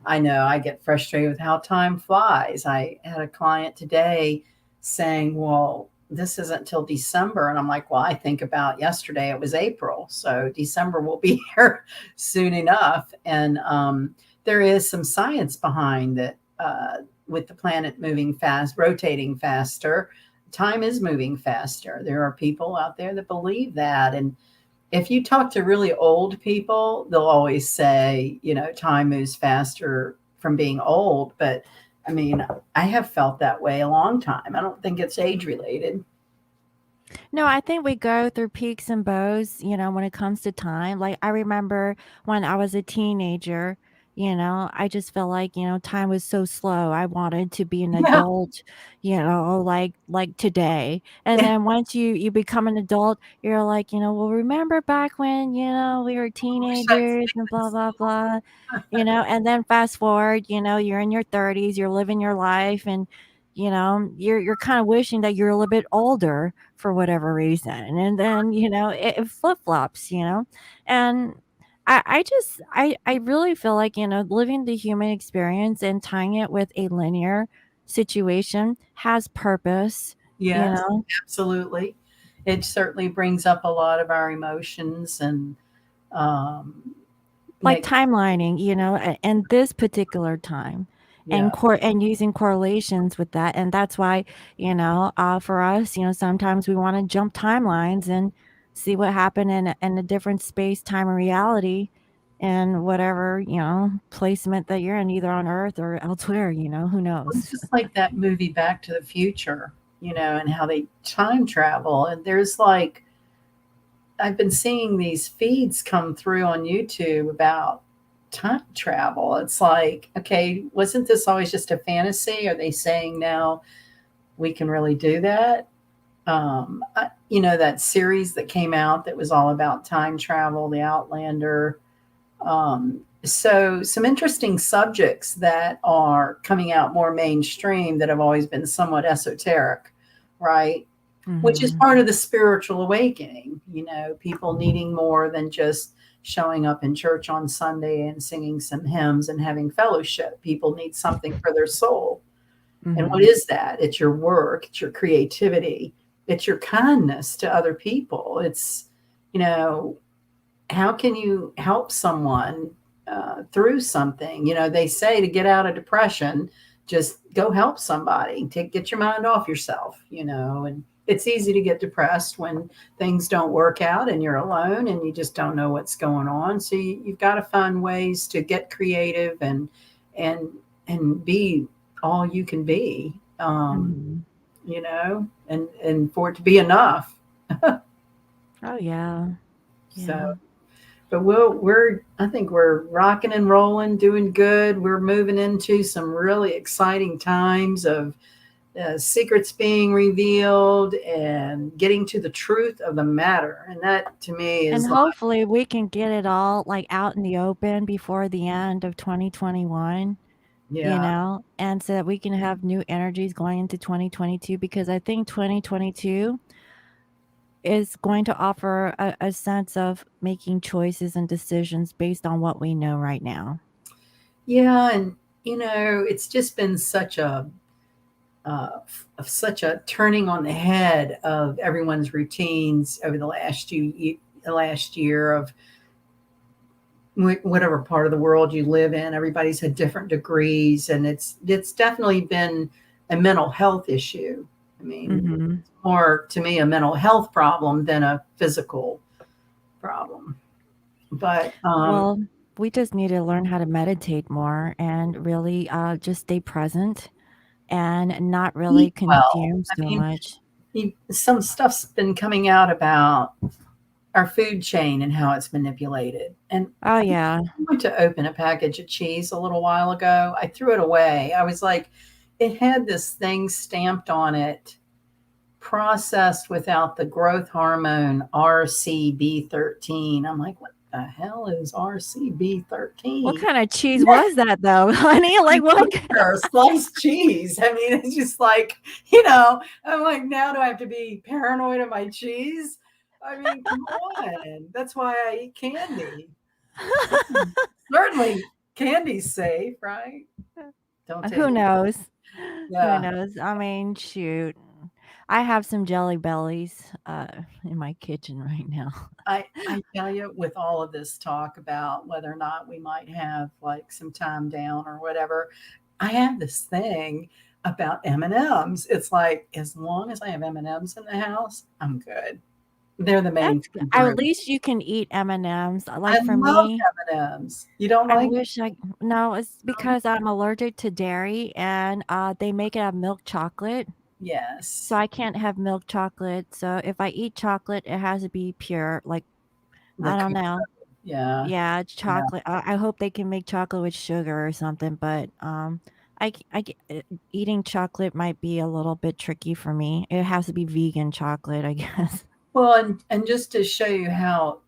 I know I get frustrated with how time flies. I had a client today saying, well, this isn't till December. And I'm like, well, I think about yesterday, it was April. So December will be here soon enough. And there is some science behind it with the planet moving fast, rotating faster. Time is moving faster. There are people out there that believe that. And if you talk to really old people, they'll always say, you know, time moves faster from being old. But I mean, I have felt that way a long time. I don't think it's age related. No, I think we go through peaks and lows, when it comes to time. Like I remember when I was a teenager, I just felt like, time was so slow. I wanted to be an Yeah. adult, like today. And Yeah. then once you become an adult, you're like, well, remember back when, we were I wish I'd teenagers stayed and in blah blah school. blah. And then fast forward, you're in your 30s, you're living your life, and you're kind of wishing that you're a little bit older for whatever reason. And then, it flip flops, and I really feel like, living the human experience and tying it with a linear situation has purpose, you Yes, know, absolutely. It certainly brings up a lot of our emotions and um, like make, timelining, and this particular time, yeah. and using correlations with that. And that's why, for us, sometimes we want to jump timelines and see what happened in a different space, time, and reality, and whatever, placement that you're in, either on Earth or elsewhere, who Well, knows? just like that movie Back to the Future, you know, and how they time travel. And there's like, I've been seeing these feeds come through on YouTube about time travel. It's like, okay, wasn't this always just a fantasy? Are they saying now we can really do that? You know, that series that came out that was all about time travel, The Outlander. So, some interesting subjects that are coming out more mainstream that have always been somewhat esoteric, right? Which is Hmm. part of the spiritual awakening, you know, people needing more than just showing up in church on Sunday and singing some hymns and having fellowship. People need something for their soul. And what Hmm. is that? It's your work, it's your creativity, it's your kindness to other people. It's, you know, how can you help someone through something? You know, they say to get out of depression, just go help somebody, get your mind off yourself, you know. And it's easy to get depressed when things don't work out and you're alone and you just don't know what's going on. So you've got to find ways to get creative and and be all you can be. Mhm. You know, and for it to be enough. Oh, yeah. So, Yeah. but we're I think we're rocking and rolling, doing good. We're moving into some really exciting times of secrets being revealed and getting to the truth of the matter. And that to me And is like, hopefully we can get it all, like, out in the open before the end of 2021, you yeah, know, and so that we can have new energies going into 2022, because I think 2022 is going to offer a sense of making choices and decisions based on what we know right now. yeah, and it's just been such a turning on the head of everyone's routines over the last year of whatever part of the world you live in. Everybody's had different degrees, and it's definitely been a mental health issue. I mean, Mhm. more to me a mental health problem than a physical problem. But Well, we just need to learn how to meditate more and really just stay present and not really eat well. consume I so mean, much. some stuff's been coming out about our food chain and how it's manipulated. And Oh, I yeah. went to open a package of cheese a little while ago. I threw it away. I was like, it had this thing stamped on it, processed without the growth hormone RCB13. I'm like, what the hell is What RCB13? kind of cheese was that though, honey? Like, what? Or sliced cheese. I mean, it's just like, I'm like, now do I have to be paranoid of my cheese? I mean, come on. That's why I eat candy. Certainly, candy's safe, right? Don't take Who it. knows? Who Yeah. knows? I mean, shoot. I have some jelly bellies in my kitchen right now. I tell you, with all of this talk about whether or not we might have like some time down or whatever, I have this thing about M&Ms. It's like as long as I have M&Ms in the house, I'm good. They're the main That's good. thing for At me. least you can eat M&Ms. I Like for love me, M&Ms. You don't I like wish I no, it's because I'm allergic to dairy and they make it out of milk chocolate. So Yes, I can't have milk chocolate. So if I eat chocolate, it has to be pure. Like, the I don't cocoa. know. Yeah, Yeah, it's yeah. chocolate. I hope they can make chocolate with sugar or something, but eating chocolate might be a little bit tricky for me. It has to be vegan chocolate, I guess. Well, and just to show you how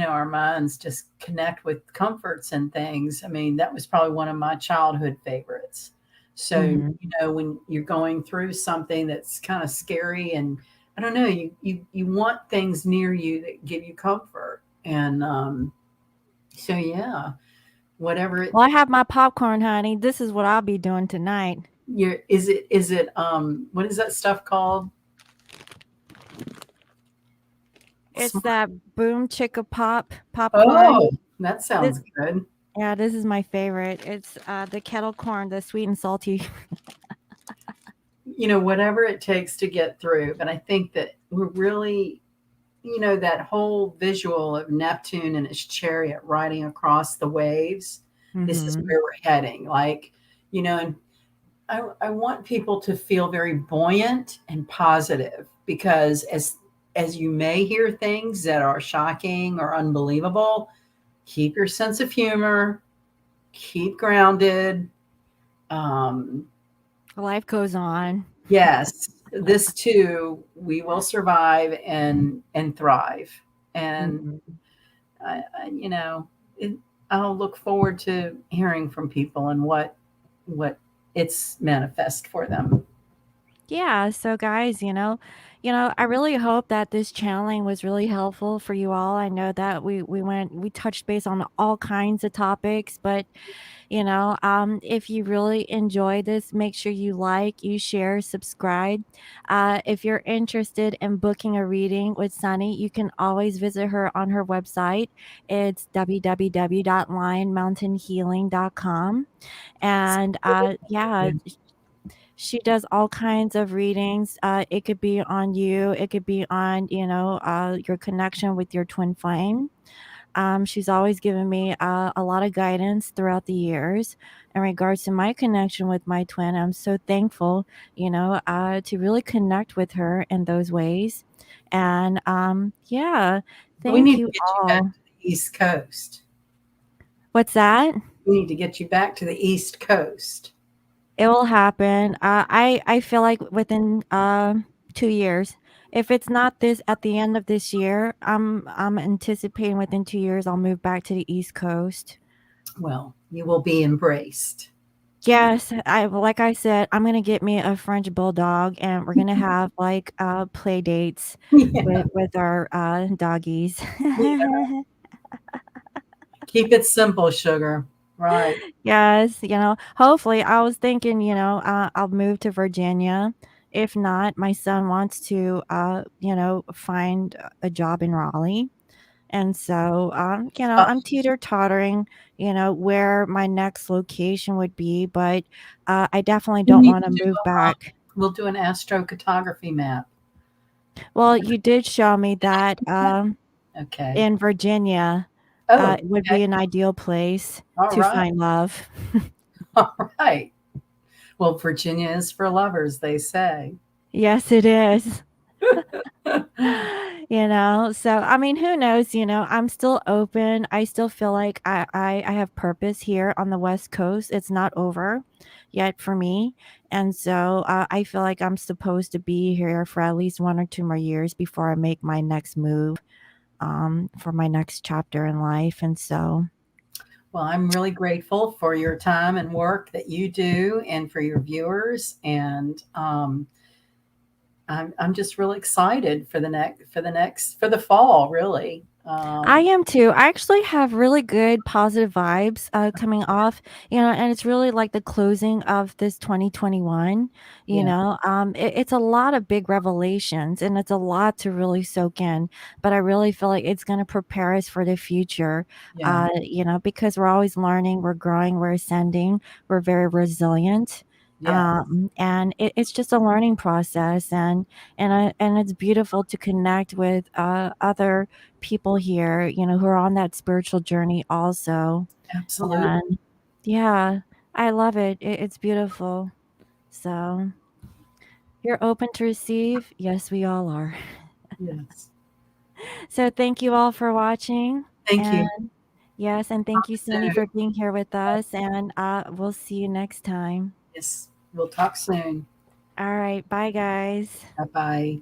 our minds just connect with comforts and things. I mean, that was probably one of my childhood favorites. So, Mhm. when you're going through something that's kind of scary, and I don't know, you want things near you that give you comfort. And so yeah, whatever it Well, I have my popcorn, honey. This is what I'll be doing tonight. you're is it what is that stuff called? It's Smudge. that boom chicka popcorn. Oh, that sounds This good. Yeah, this is my favorite. It's the kettle corn, the sweet and salty. Whatever it takes to get through. But I think that we're really, that whole visual of Neptune and his chariot riding across the waves. This is Mhm. where we're heading. Like, and I want people to feel very buoyant and positive because as you may hear things that are shocking or unbelievable, keep your sense of humor, keep grounded. Um, Life goes on. Yes, this too, we will survive and thrive. And Mhm. you know, it, I'll look forward to hearing from people and what it's manifest for them. Yeah, so guys, I really hope that this channeling was really helpful for you all. I know that we touched base on all kinds of topics, but if you really enjoy this, make sure you share, subscribe. If you're interested in booking a reading with Sunny, you can always visit her on her website. It's www.lionmountainhealing.com. And yeah, she does all kinds of readings. It could be on you, it could be on, your connection with your twin flame. She's always given me a lot of guidance throughout the years in regards to my connection with my twin. I'm so thankful, to really connect with her in those ways. And yeah, We thank need to you get you back all. to the East Coast. What's that? We need to get you back to the East Coast. It will happen. I feel like within 2 years. If it's not this at the end of this year, I'm anticipating within 2 years I'll move back to the East Coast. Well, you will be embraced. Yes, I like I said, I'm gonna get me a French bulldog, and we're gonna have like play dates Yeah. with our doggies. Yeah. Keep it simple, sugar. Right. Yes, hopefully I was thinking, I'll move to Virginia. If not, my son wants to, find a job in Raleigh. And so, Uh, I'm teeter-tottering, where my next location would be, but I definitely we don't need want to to do move back. we'll do an astrocartography map. Well, you did show me that Okay. in Virginia Oh, would okay. be an ideal place All to right. find love. All right. Well, Virginia is for lovers, they say. Yes, it is. So I mean, who knows, I'm still open. I still feel like I have purpose here on the West Coast. It's not over yet for me. And so I feel like I'm supposed to be here for at least 1 or 2 more years before I make my next move for my next chapter in life. And so Well, I'm really grateful for your time and work that you do and for your viewers. And I'm just really excited for for the fall, really. I am too. I actually have really good positive vibes coming off, and it's really like the closing of this 2021. Yeah. It's a lot of big revelations and it's a lot to really soak in, but I really feel like it's going to prepare us for the future, Yeah. because we're always learning, we're growing, we're ascending, we're very resilient. Yeah. And it's just a learning process, and it's beautiful to connect with other people here, who are on that spiritual journey also. Absolutely. And yeah, I love it. It's beautiful. So you're open to receive? Yes, we all are. Yes. So thank you all for watching. Thank And you. yes, and thank Talk you, Cindy, soon. for being here with us. And we'll see you next time. Yes. We'll talk soon. All right. Bye, guys. Bye bye.